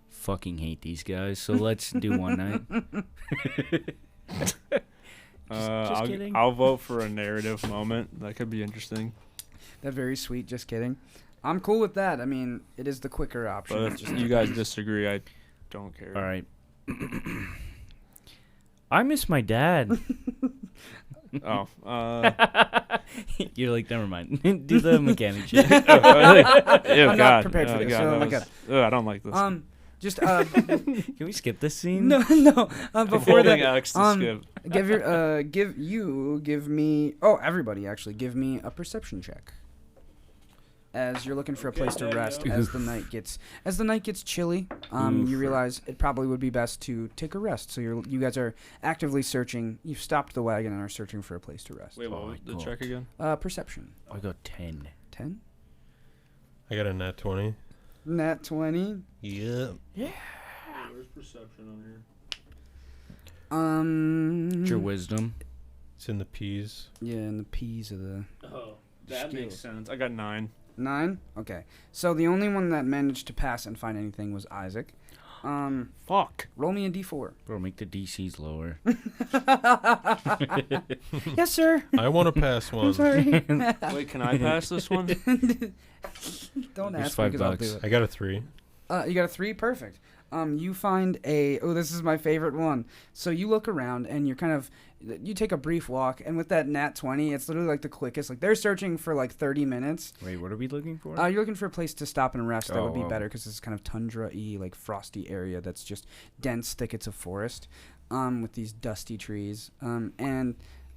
fucking hate these guys, so let's do one night. Just kidding. I'll vote for a narrative moment. That could be interesting. That very sweet. Just kidding. I'm cool with that. I mean, it is the quicker option. But It if just you guys disagree, I don't care. All right. I miss my dad. Oh. You're like, never mind. Do the mechanic shit. Ew, I'm God. not prepared for Oh, this. God, Oh that my was- God. I don't like this. Just Can we skip this scene? no. Before Holding that, X to skip. give me. Oh, everybody actually give me a perception check. As you're looking for a place to rest, as the night gets chilly, you realize it probably would be best to take a rest. So you guys are actively searching. You've stopped the wagon and are searching for a place to rest. Wait, what was the God. check again? Perception. I got 10. 10. I got a nat 20. Nat 20. Yeah. Where's perception on here? What's your wisdom? It's in the P's. Yeah, and the P's of the. Oh, that Skill. makes sense. I got 9. 9? Okay. So the only one that managed to pass and find anything was Isaac. Fuck. Roll me a d4. Bro, make the DCs lower. Yes, sir. I want to pass I'm one. sorry. Wait, can I pass this one? Don't Here's ask me because I'll $5. do it. I got a 3. You got a 3? Perfect. You find this is my favorite one. So you look around and you take a brief walk, and with that nat 20, it's literally like the quickest. Like they're searching for like 30 minutes. Wait, what are we looking for? You're looking for a place to stop and rest. That would be Oh. better because it's kind of tundra-y, like frosty area that's just dense thickets of forest, with these dusty trees. They're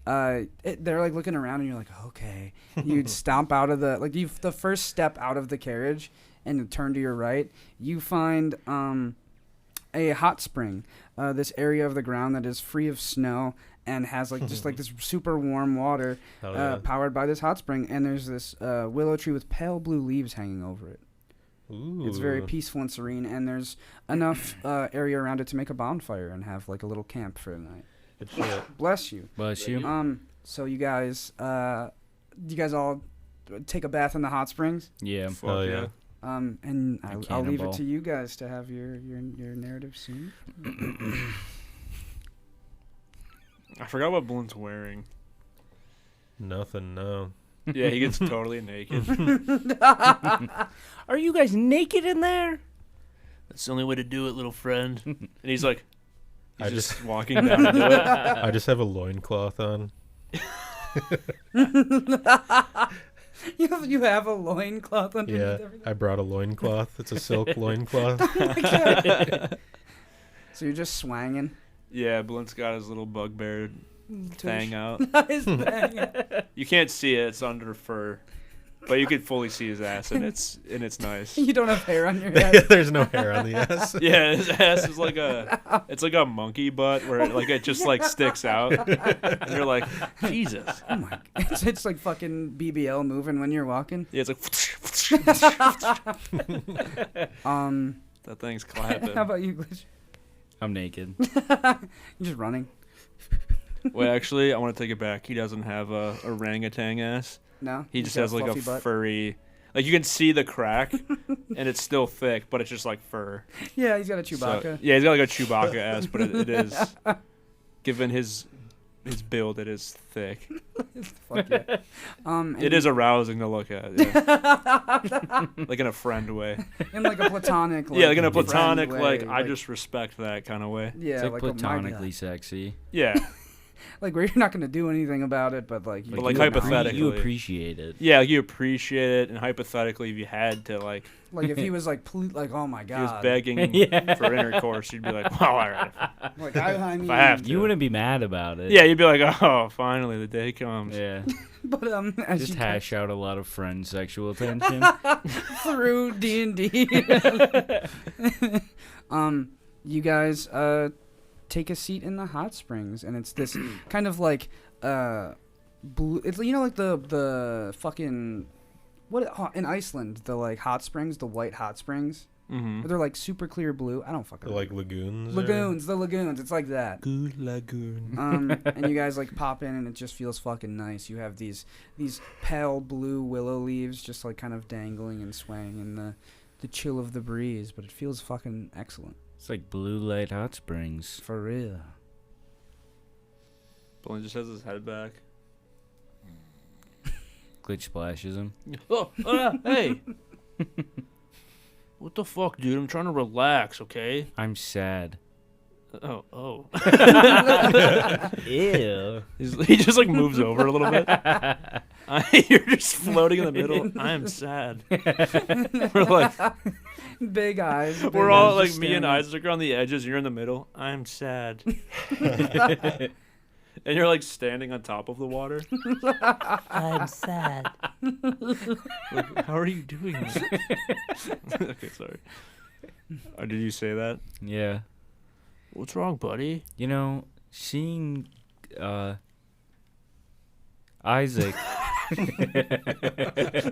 like looking around, and you're like, okay. You'd stomp out of the first step out of the carriage, and turn to your right. You find a hot spring, this area of the ground that is free of snow and has like just like this super warm water, Hell yeah. powered by this hot spring. And there's this willow tree with pale blue leaves hanging over it. Ooh. It's very peaceful and serene, and there's enough area around it to make a bonfire and have like a little camp for the night. Good shit. Bless you. Bless you. So you guys all take a bath in the hot springs. Yeah. Hell yeah. And I'll leave it cannibal. to you guys to have your narrative soon. I forgot what Blunt's wearing. Nothing, no. Yeah, he gets totally naked. Are you guys naked in there? That's the only way to do it, little friend. And he's like, I just walking down to do it. I just have a loincloth on. You have a loincloth underneath Yeah, everything? I brought a loincloth. It's a silk loincloth. So you're just swanging. Yeah, Blunt's got his little bugbear thing out. His thing. You can't see it; it's under fur, but you can fully see his ass, and it's nice. You don't have hair on your head. There's no hair on the ass. Yeah, his ass is like it's like a monkey butt where it just like sticks out, and you're like, Jesus. Oh my! It's like fucking BBL moving when you're walking. Yeah, it's like that thing's clapping. How about you, Glitch? I'm naked. You're just running. Wait, actually, I want to take it back. He doesn't have a orangutan ass. No. He just has like a fluffy butt. furry. Like you can see the crack, and it's still thick, but it's just like fur. Yeah, he's got a So- Chewbacca. yeah, he's got like a Chewbacca ass, but it is, given his build, it is thick. Fuck yeah. And It is arousing to look at. Yeah. Like in a friend way. in like a platonic. Yeah, like in a friend platonic, way, like I just respect that kind of way. Yeah, It's like like oh my platonically God. sexy. Yeah, Like where you're not gonna do anything about it, but like. But, like, do acknowledge hypothetically. You appreciate it. yeah. Like you appreciate it, and hypothetically, if you had to, like, it. Like if he was like, like oh my if he was God. begging Yeah. for intercourse, you'd be like, well, all right. Like I mean. I have to. You wouldn't be mad about it. Yeah, you'd be like, oh, finally the day comes. Yeah. But as Just you hash out a lot of friend sexual tension. through D&D. You guys take a seat in the hot springs, and it's this kind of like blue. It's like the fucking in Iceland, the like hot springs, the white hot springs. Mm-hmm. They're like super clear blue. I don't fucking They're like lagoons. the lagoons. It's like that. Good lagoon. And you guys like pop in, and it just feels fucking nice. You have these pale blue willow leaves just like kind of dangling and swaying in the chill of the breeze, but it feels fucking excellent. It's like blue light hot springs. For real. Blunt just has his head back. Glitch splashes him. Oh, hey. What the fuck, dude? I'm trying to relax, okay? I'm sad. Oh. Ew. He just like moves over a little bit. You're just floating in the middle. I am sad. We're like, Big eyes. big we're all eyes like just me and staring. Isaac are on the edges. And you're in the middle. I'm sad. And you're like standing on top of the water. I'm sad. Like, how are you doing that? Okay, sorry. Did you say that? Yeah. What's wrong, buddy? You know, seeing Isaac.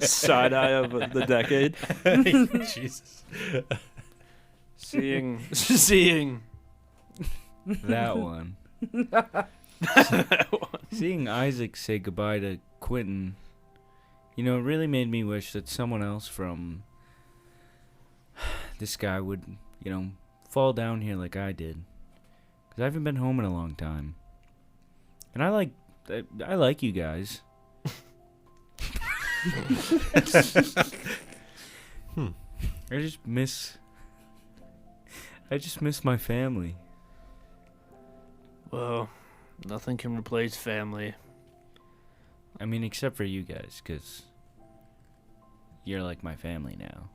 Side eye of the decade. Jesus. Seeing That one. Seeing Isaac say goodbye to Quentin You know, it really made me wish that someone else from this guy would, you know, fall down here like I did. Because I haven't been home in a long time. And I like you guys. I just miss my family. Well, nothing can replace family. I mean, except for you guys, because you're like my family now.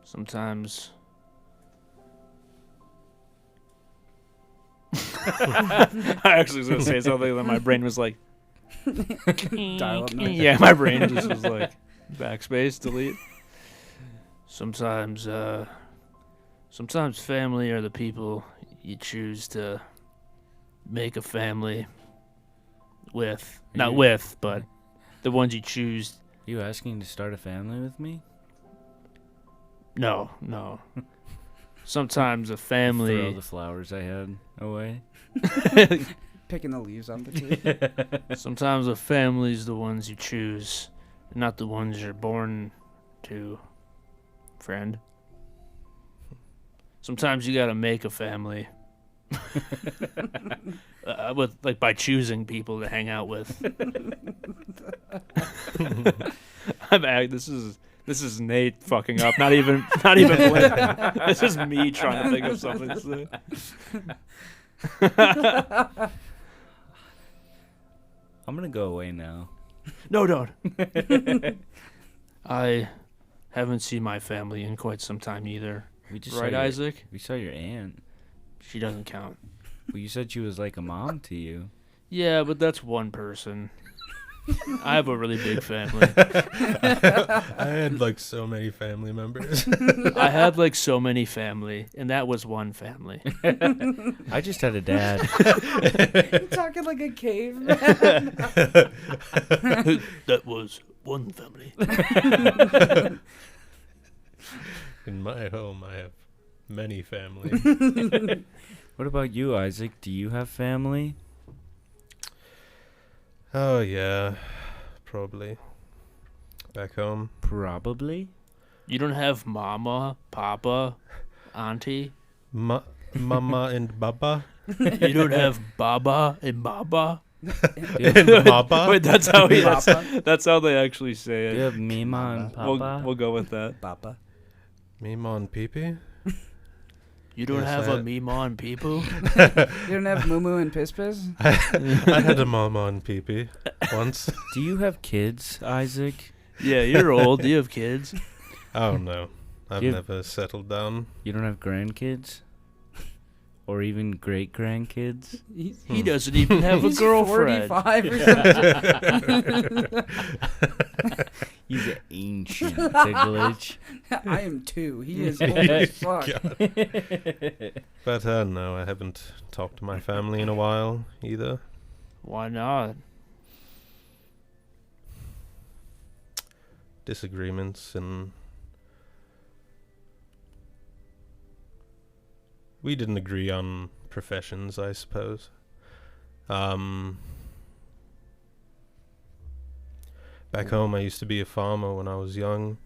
Sometimes. I actually was gonna say something that my brain was like. Dial up noise. Yeah, my brain just was like backspace, delete. Sometimes family are the people you choose to make a family with. Not you- with, but the ones you choose. You asking to start a family with me? No. Sometimes a Throw family. the flowers I had away. Picking the leaves off the tree. Sometimes a family's the ones you choose, not the ones you're born to, friend. Sometimes you gotta make a family. With by choosing people to hang out with. This is Nate fucking up. Not even Blake. This is me trying to think of something to say. I'm gonna go away now. No, don't. I haven't seen my family in quite some time either. We just Right, saw your, Isaac? We saw your aunt. She doesn't count. Well, you said she was like a mom to you. Yeah, but that's one person. I have a really big family. I had like so many family members. I had like so many family, and that was one family. I just had a dad. You're talking like a caveman. That was one family. In my home, I have many family. What about you, Isaac? Do you have family? Oh yeah, probably. Back home. Probably. You don't have mama, papa, auntie? Mama and Baba. You don't have baba and baba? And Baba. Wait, that's how that's how they actually say Do you it. have Mima and Papa? We'll go with that. Papa. Mima and Pee-Pee. You don't Yes, have I- a mima and peepoo? You don't have Moo Moo and Piss Piss? I had a mama and Pee-Pee once. Do you have kids, Isaac? Yeah, you're old. Do you have kids? Oh no, I've You- never settled down. You don't have grandkids? Or even great grandkids? He doesn't even have a He's girlfriend. 45 or something. He's ancient, Tiglage. I am 2. He is old as fuck. But no, I haven't talked to my family in a while either. Why not? Disagreements, and we didn't agree on professions, I suppose. Back home, I used to be a farmer when I was young.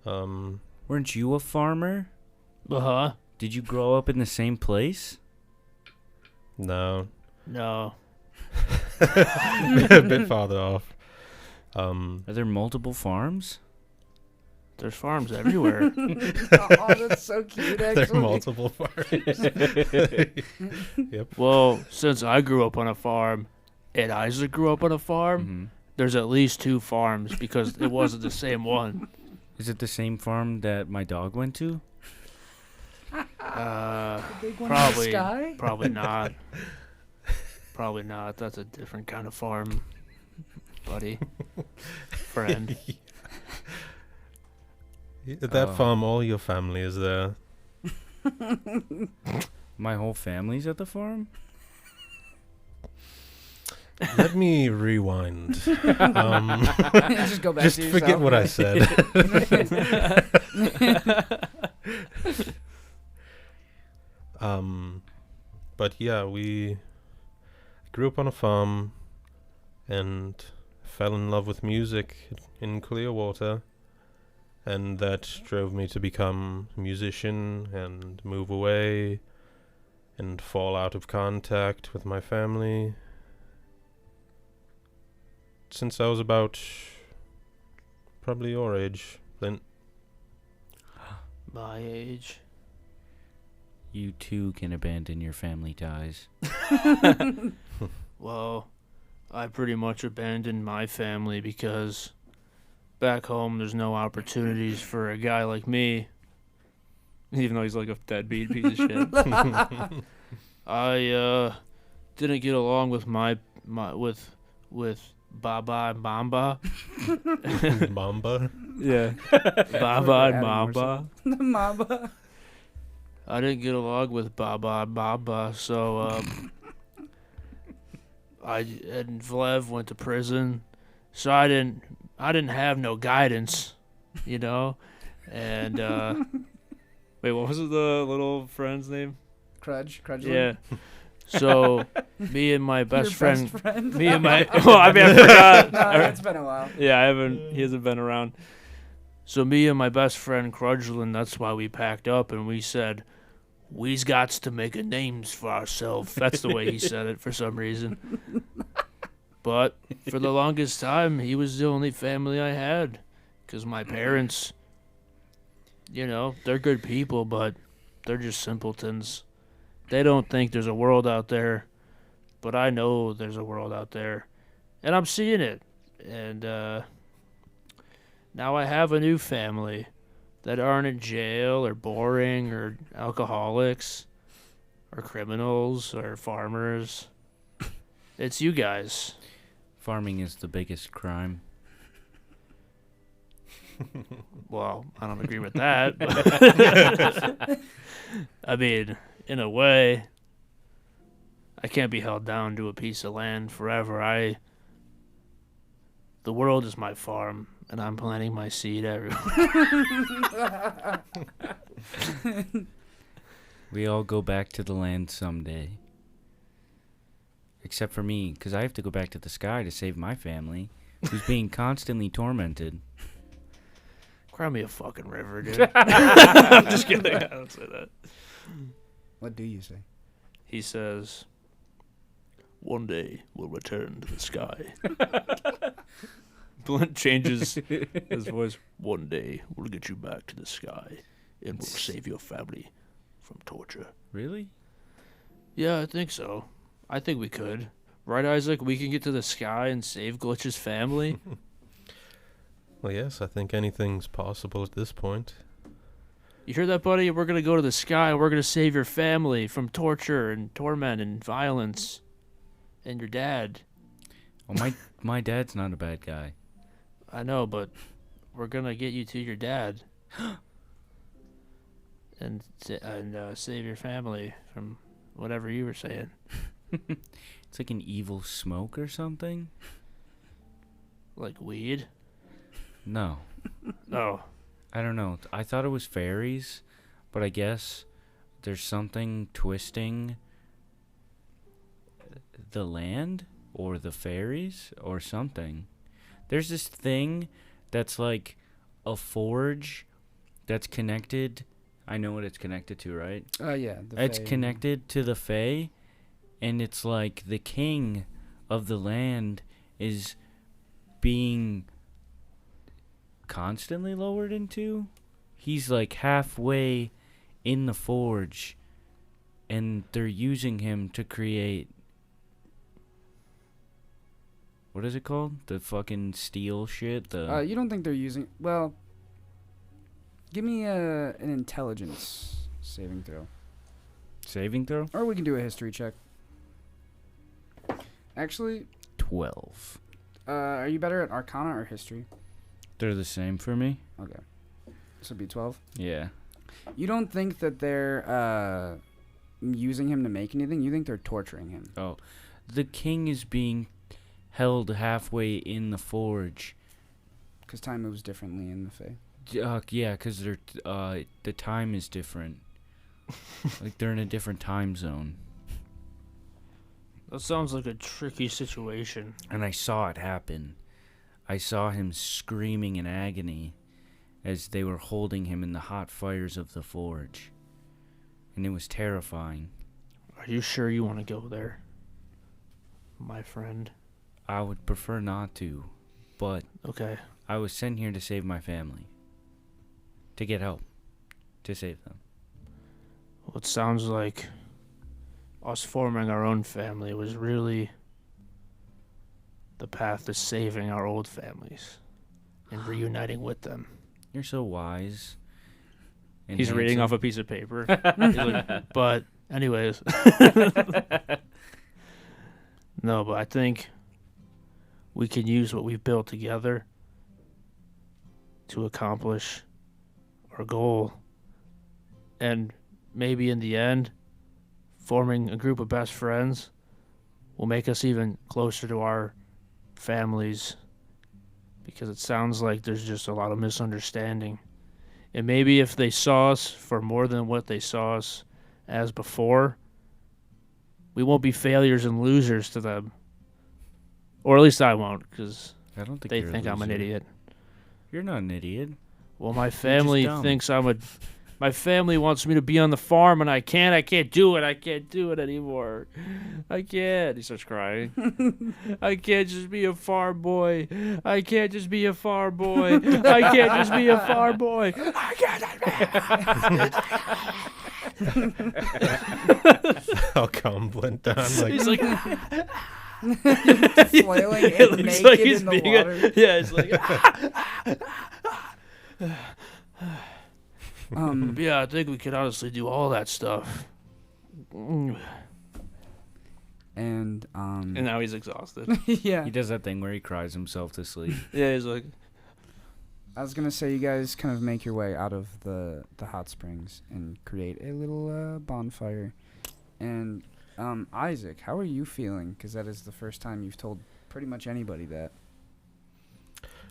Weren't you a farmer? Uh-huh. Did you grow up in the same place? No, No. a bit farther off. Are there multiple farms? There's farms everywhere. Oh, that's so cute, There are actually. multiple farms. Yep. Well, since I grew up on a farm and Isaac grew up on a farm, Mm-hmm. there's at least 2 farms because it wasn't the same one. Is it the same farm that my dog went to? Uh, Big one Probably. in the sky? probably not. Probably not. That's a different kind of farm, buddy. Friend. At that Oh. farm, all your family is there. My whole family's at the farm? Let me rewind. Just go back Just to yourself. forget what I said. But yeah, we grew up on a farm, and fell in love with music in Clearwater, and that drove me to become a musician and move away and fall out of contact with my family. Since I was about probably your age, Clint. My age. You too can abandon your family ties. Well, I pretty much abandoned my family because back home there's no opportunities for a guy like me. Even though he's like a deadbeat piece of shit. I didn't get along with with Baba and Mamba. Mamba. Yeah. Baba and adding more Mamba. The Mamba. I didn't get along with Baba and Mamba, so and Vlev went to prison, so I didn't have no guidance, you know, and Wait, what was the little friend's name? Crudge. yeah. So me and my best Your friend, best friend. me and my well, I mean I forgot. No, it's been a while. Yeah, he hasn't been around. So me and my best friend Crudgeland, that's why we packed up and we said, we's gots to make a names for ourselves. That's the way he said it for some reason. But for the longest time, he was the only family I had. Because my parents, you know, they're good people, but they're just simpletons. They don't think there's a world out there. But I know there's a world out there. And I'm seeing it. And now I have a new family that aren't in jail or boring or alcoholics or criminals or farmers. It's you guys. Farming is the biggest crime. Well, I don't agree with that. But I mean, in a way, I can't be held down to a piece of land forever. The world is my farm, and I'm planting my seed everywhere. We all go back to the land someday. Except for me, because I have to go back to the sky to save my family, who's being constantly tormented. Cry me a fucking river, dude. I'm just kidding. I don't say that. What do you say? He says, one day we'll return to the sky. Blunt changes his voice. One day we'll get you back to the sky, and we'll save your family from torture. Really? Yeah, I think so. I think we could. Right, Isaac? We can get to the sky and save Glitch's family? Well, yes, I think anything's possible at this point. You hear that, buddy? We're going to go to the sky and we're going to save your family from torture and torment and violence. And your dad. Well, my dad's not a bad guy. I know, but we're going to get you to your dad. and save your family from whatever you were saying. It's like an evil smoke or something? Like weed? No. No. I don't know. I thought it was fairies, but I guess there's something twisting the land or the fairies or something. There's this thing that's like a forge that's connected. I know what it's connected to, right? Yeah. It's connected to the Fae, and it's like the king of the land is being constantly lowered into. He's like halfway in the forge, and they're using him to create, what is it called? The fucking steel shit? You don't think they're using... Well, give me an intelligence saving throw. Saving throw? Or we can do a history check. Actually, 12. are you better at Arcana or History? They're the same for me? Okay. This would be 12. Yeah. You don't think that they're using him to make anything? You think they're torturing him? Oh. The king is being held halfway in the forge. Because time moves differently in the Fae. Yeah, because the time is different. Like, they're in a different time zone. That sounds like a tricky situation. And I saw it happen. I saw him screaming in agony as they were holding him in the hot fires of the forge. And it was terrifying. Are you sure you want to go there, my friend? I would prefer not to, but Okay. I was sent here to save my family. To get help. To save them. Well, it sounds like us forming our own family was really the path to saving our old families and reuniting with them. You're so wise. and He's reading off handsome. a piece of paper. He's like, but anyways. No, but I think we can use what we've built together to accomplish our goal. And maybe in the end, forming a group of best friends will make us even closer to our families, because it sounds like there's just a lot of misunderstanding. And maybe if they saw us for more than what they saw us as before, we won't be failures and losers to them. Or at least I won't, because I don't think they you're a think I'm an loser. idiot. You're not an idiot. Well, my family dumb. thinks I'm a... My family wants me to be on the farm, and I can't do it. I can't do it anymore. I can't. He starts crying. I can't just be a farm boy. I can't just be a farm boy. I can't just be a farm boy. I can't. I'll calm Blint down. Like, He's like... Flailing It and looks naked like he's in the being water. yeah, it's like... Yeah, I think we could honestly do all that stuff. And And now he's exhausted. yeah, He does that thing where he cries himself to sleep. Yeah, he's like, I was gonna say you guys kind of make your way out of the hot springs and create a little bonfire. And Isaac, how are you feeling? Because that is the first time you've told pretty much anybody that.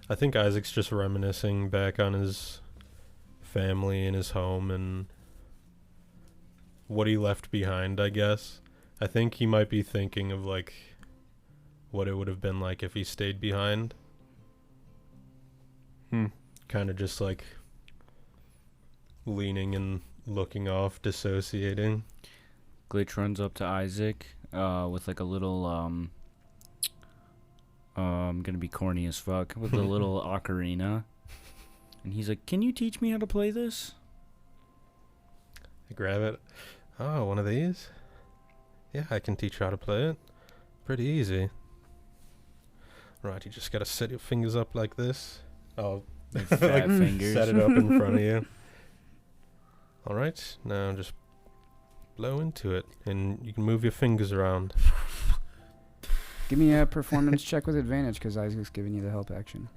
I think Isaac's just reminiscing back on his family and his home and what he left behind, I guess. I think he might be thinking of, like, what it would have been like if he stayed behind. Kind of just, like, leaning and looking off, dissociating. Glitch runs up to Isaac with like a little I'm gonna be corny as fuck with a little ocarina, and he's like, "Can you teach me how to play this?" I grab it. Oh, one of these? Yeah, I can teach you how to play it. Pretty easy. Right, you just gotta set your fingers up like this. Oh, Like fat fingers. set it up in front of you. Alright, now just blow into it, and you can move your fingers around. Give me a performance check with advantage, because Isaac's giving you the help action.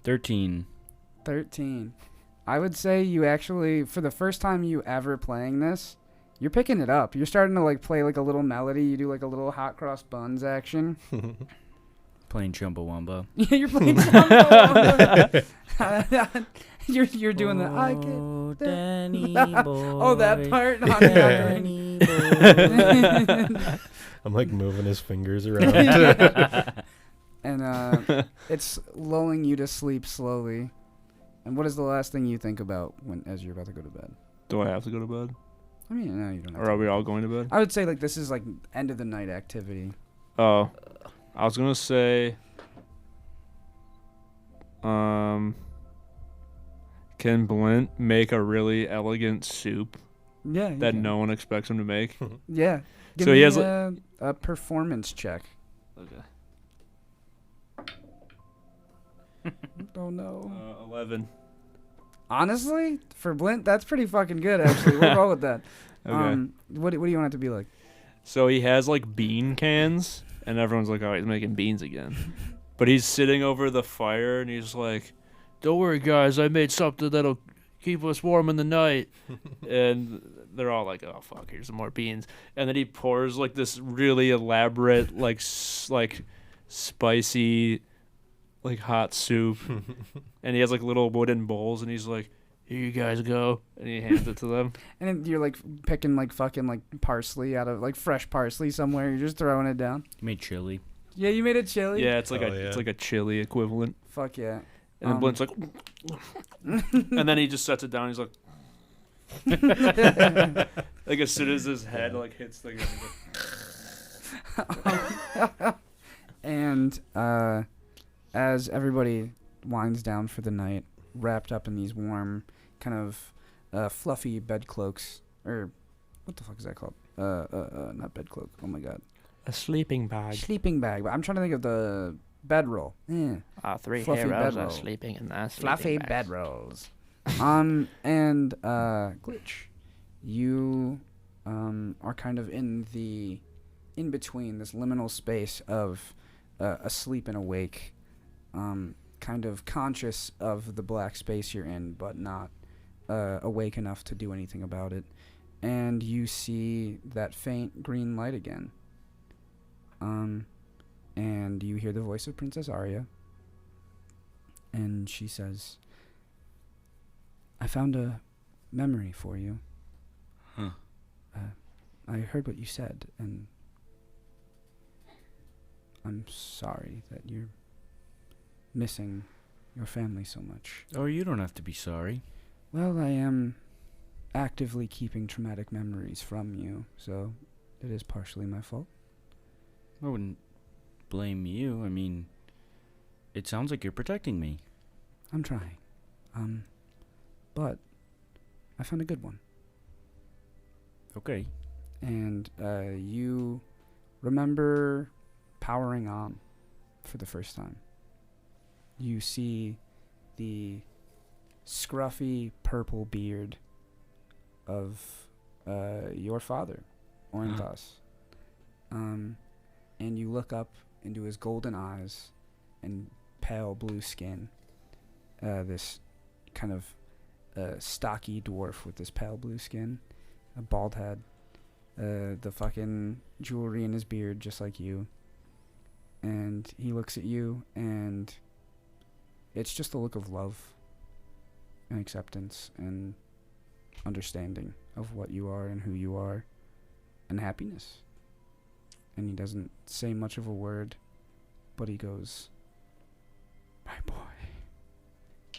13. 13. I would say you actually, for the first time you ever playing this, you're picking it up. You're starting to like play like a little melody. You do like a little hot cross buns action. Playing Chumbawamba. Yeah, you're playing. You're doing the I can. Oh, Danny boy. Oh, that part. On the Danny boy. I'm like moving his fingers around. And it's lulling you to sleep slowly. And what is the last thing you think about as you're about to go to bed? do I have to go to bed? I mean, no, you don't have Or to. are we all going to bed? I would say like this is like end of the night activity. Oh, I was going to say, can Blint make a really elegant soup Yeah. you that can. no one expects him to make? Yeah. Give So me he has, a performance check. Okay. Oh no. 11. Honestly, for Blint, that's pretty fucking good. Actually, we'll roll with that. Okay. What do you want it to be like? So he has like bean cans, and everyone's like, "Oh, he's making beans again." But he's sitting over the fire, and he's like, "Don't worry, guys, I made something that'll keep us warm in the night." And they're all like, "Oh fuck, here's some more beans." And then he pours like this really elaborate, like spicy, like hot soup, and he has like little wooden bowls, and he's like, Here you guys go. And he hands it to them. And then you're like picking like fucking like parsley out of like fresh parsley somewhere. You're just throwing it down. You made chili. Yeah, you made it chili. Yeah, it's like Oh, it's yeah. like a chili equivalent. Fuck yeah. And then Blint's like, and then he just sets it down. He's like, like as soon as his head like hits the ground. And as everybody winds down for the night, wrapped up in these warm, kind of fluffy bed cloaks, or what the fuck is that called? Not bed cloak. Oh my god. A sleeping bag. Sleeping bag. But I'm trying to think of the bedroll. Yeah. Three Fluffy heroes are bedroll. sleeping in that Fluffy sleeping bag. bedrolls. And Glitch, you are kind of in between this liminal space of asleep and awake, kind of conscious of the black space you're in, but not awake enough to do anything about it. And you see that faint green light again. And you hear the voice of Princess Arya. And she says, I found a memory for you. Huh. I heard what you said, and I'm sorry that you're missing your family so much. Oh, you don't have to be sorry. Well, I am actively keeping traumatic memories from you, so it is partially my fault. I wouldn't blame you. I mean, it sounds like you're protecting me. I'm trying. But I found a good one. Okay. And you remember powering on for the first time. You see the scruffy purple beard of your father, Orinthos. And you look up into his golden eyes and pale blue skin. This kind of stocky dwarf with this pale blue skin, a bald head, the fucking jewelry in his beard just like you. And he looks at you, and it's just a look of love and acceptance and understanding of what you are and who you are and happiness. And he doesn't say much of a word, but he goes, my boy,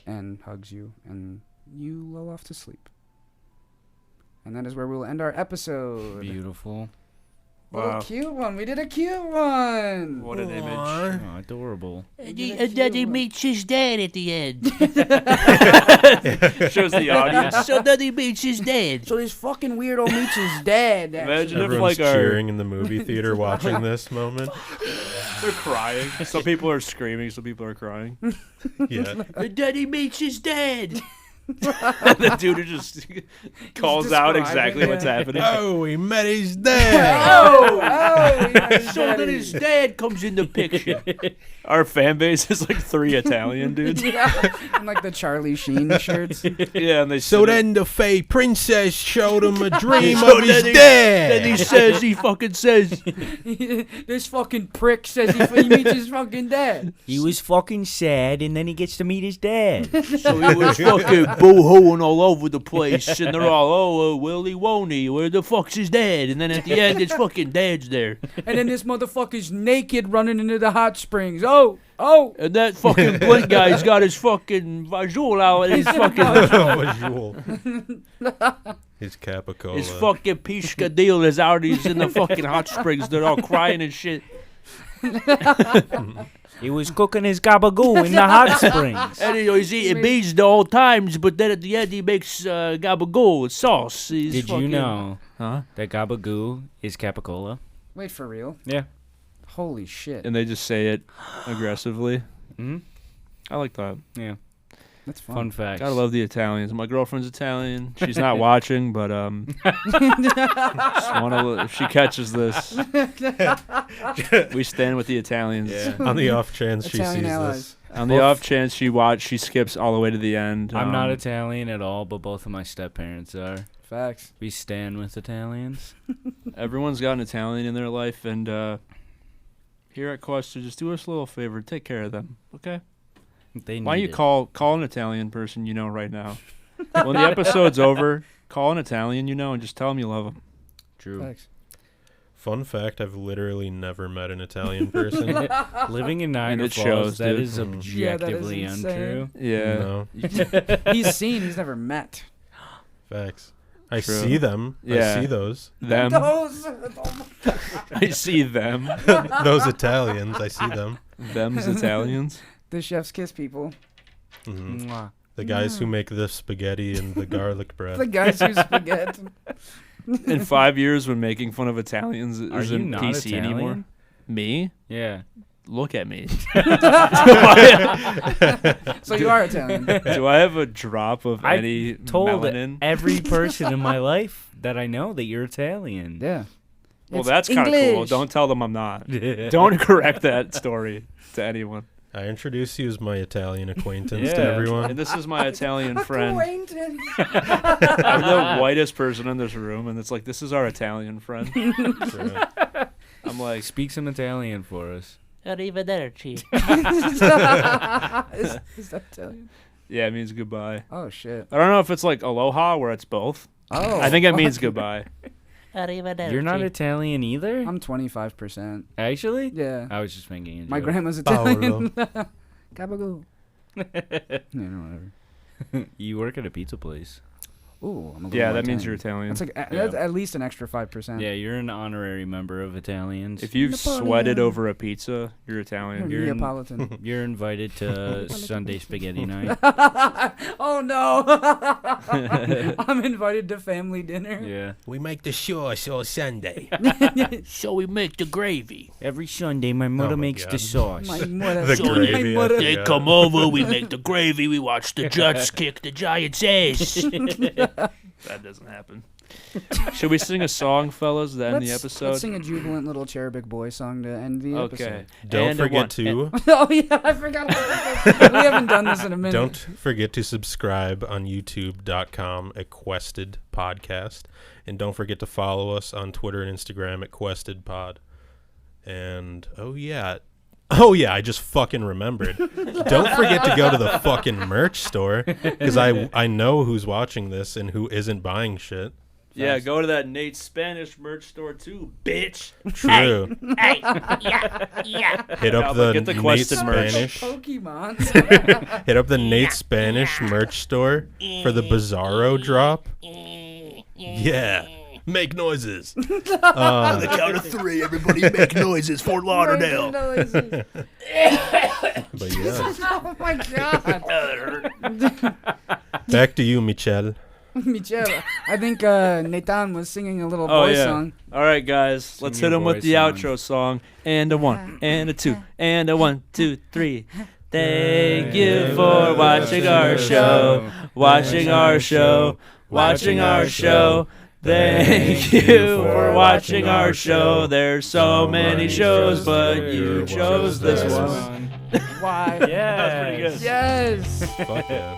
and hugs you, and you lull off to sleep. And that is where we'll end our episode. Beautiful. Little Wow. cute one. We did a cute one. What an image. Oh, adorable. And then he meets his dad at the end. Shows the audience. So then he meets his dad. So this fucking weirdo meets his dad. Imagine if Everyone's like our cheering in the movie theater watching this moment. they're crying. Some people are screaming. Some people are crying. Yeah. And then he meets his dad. And the dude who just calls out exactly describing what's it. happening. Oh, he met his dad. So then his dad comes in the picture. Our fan base is like 3 Italian dudes. And like the Charlie Sheen shirts. Yeah, and they So sit then the Fey princess showed him a dream So of his then dad. he says, he fucking says, This fucking prick says he meets his fucking dad. He was fucking sad, and then he gets to meet his dad. so he was fucking boo-hooing all over the place, and they're all, Willy won't he? Where the fuck's his dad? And then at the end, his fucking dad's there. And then this motherfucker's naked running into the hot springs. Oh. And that fucking Blink guy's got his fucking vajul out, his fucking, His capicola. his fucking piscadillo is out, he's in the fucking hot springs, they're all crying and shit. He was cooking his gabagoo in the hot springs. And he's eating beans the whole times, but then at the end he makes gabagool sauce. He's Did you fucking- know Huh? that gabagoo is capicola? Wait, for real? Yeah. Holy shit. And they just say it aggressively. Hmm? I like that. Yeah. That's fun. Fun fact. Gotta love the Italians. My girlfriend's Italian. She's not watching, but just wanna, if she catches this, we stand with the Italians. Yeah. On the off chance she Italian sees allies. this. On the off chance she skips all the way to the end. I'm not Italian at all, but both of my step-parents are. Facts. We stand with Italians. Everyone's got an Italian in their life, and here at Quester, just do us a little favor. Take care of them, okay? They Why don't you need it. call an Italian person you know right now? When the episode's over, call an Italian you know and just tell them you love them. True. Thanks. Fun fact: I've literally never met an Italian person. Living in And Niagara it Falls, shows, that dude. is objectively insane. untrue. Yeah. No He's seen, he's never met. facts. I True. see them. Yeah. I see those. Them. Those. I see them. Those Italians. I see them. Them's Italians. The chef's kiss people. Mhm. Mwah. The guys who make the spaghetti and the garlic The bread. guys who spaghetti. In 5 years, when making fun of Italians Are you isn't not PC anymore. Italian? Me? Yeah. Look at me. So you are Italian. Do I have a drop of I any told melanin? every person in my life that I know that you're Italian. Yeah. Well, It's that's kind of cool. English. Don't tell them I'm not. Don't correct that story to anyone. I introduce you as my Italian acquaintance to Yeah. everyone. And this is my Italian friend. Acquaintance. I'm the whitest person in this room, and it's like, this is our Italian friend. True. I'm like, Speak some Italian for us. Arrivederci. Is that Italian? yeah, it means goodbye. Oh shit. I don't know if it's like aloha, where it's both. Oh. I think it means goodbye. Arrivederci. You're not Italian either? I'm 25%. Actually? Yeah. I was just making a joke. My grandma's Paolo. Italian. Gabagool. Yeah, no, whatever. You work at a pizza place. Ooh, I'm a little Yeah, more that means Italian. you're Italian. That's like Yeah. that's at least an extra 5%. Yeah, you're an honorary member of Italians. If you've Napoleon. sweated over a pizza, you're Italian. You're in- Neapolitan. You're invited to Sunday spaghetti night. Oh no! I'm invited to family dinner. Yeah. We make the sauce all Sunday. So we make the gravy. Every Sunday, my mother my makes God. the sauce. My mother. The so gravy, My mother. yeah. They come over, we make the gravy, we watch the Jets kick the Giants' ass. That doesn't happen. Should we sing a song, fellas, to end the Let's episode? sing a jubilant little cherubic boy song to end the Okay. episode. Don't And a one. forget to Oh yeah, I forgot about this. We haven't done this in a minute. don't forget to subscribe on YouTube.com at Quested Podcast, and don't forget to follow us on Twitter and Instagram at Quested Pod. And oh yeah, I just fucking remembered. Don't forget to go to the fucking merch store, because I know who's watching this and who isn't buying shit. Yeah, go to that Nate's Spanish merch store too, bitch. True. Hey, yeah. Hit up Yeah, the get the Nate Quested merch. Spanish. Pokemon. Hit up the Nate Spanish merch store for the Bizarro drop. Yeah. Make noises. On the count of 3, everybody make noises. Fort Lauderdale. Noises. But yeah. Oh my god. Back to you, Michel. Michel, I think Nathan was singing a little Oh, boy yeah. song. All right, guys, let's Sing hit your him with boy the song. outro song. And a 1, and a 2, and a 1, 2, 3. Thank you for watching our show. Watching our show. Watching our show. Thank you for watching our show. There's so many shows, but you chose this one. Why? Yeah. That's pretty good. Yes. Fuck yeah.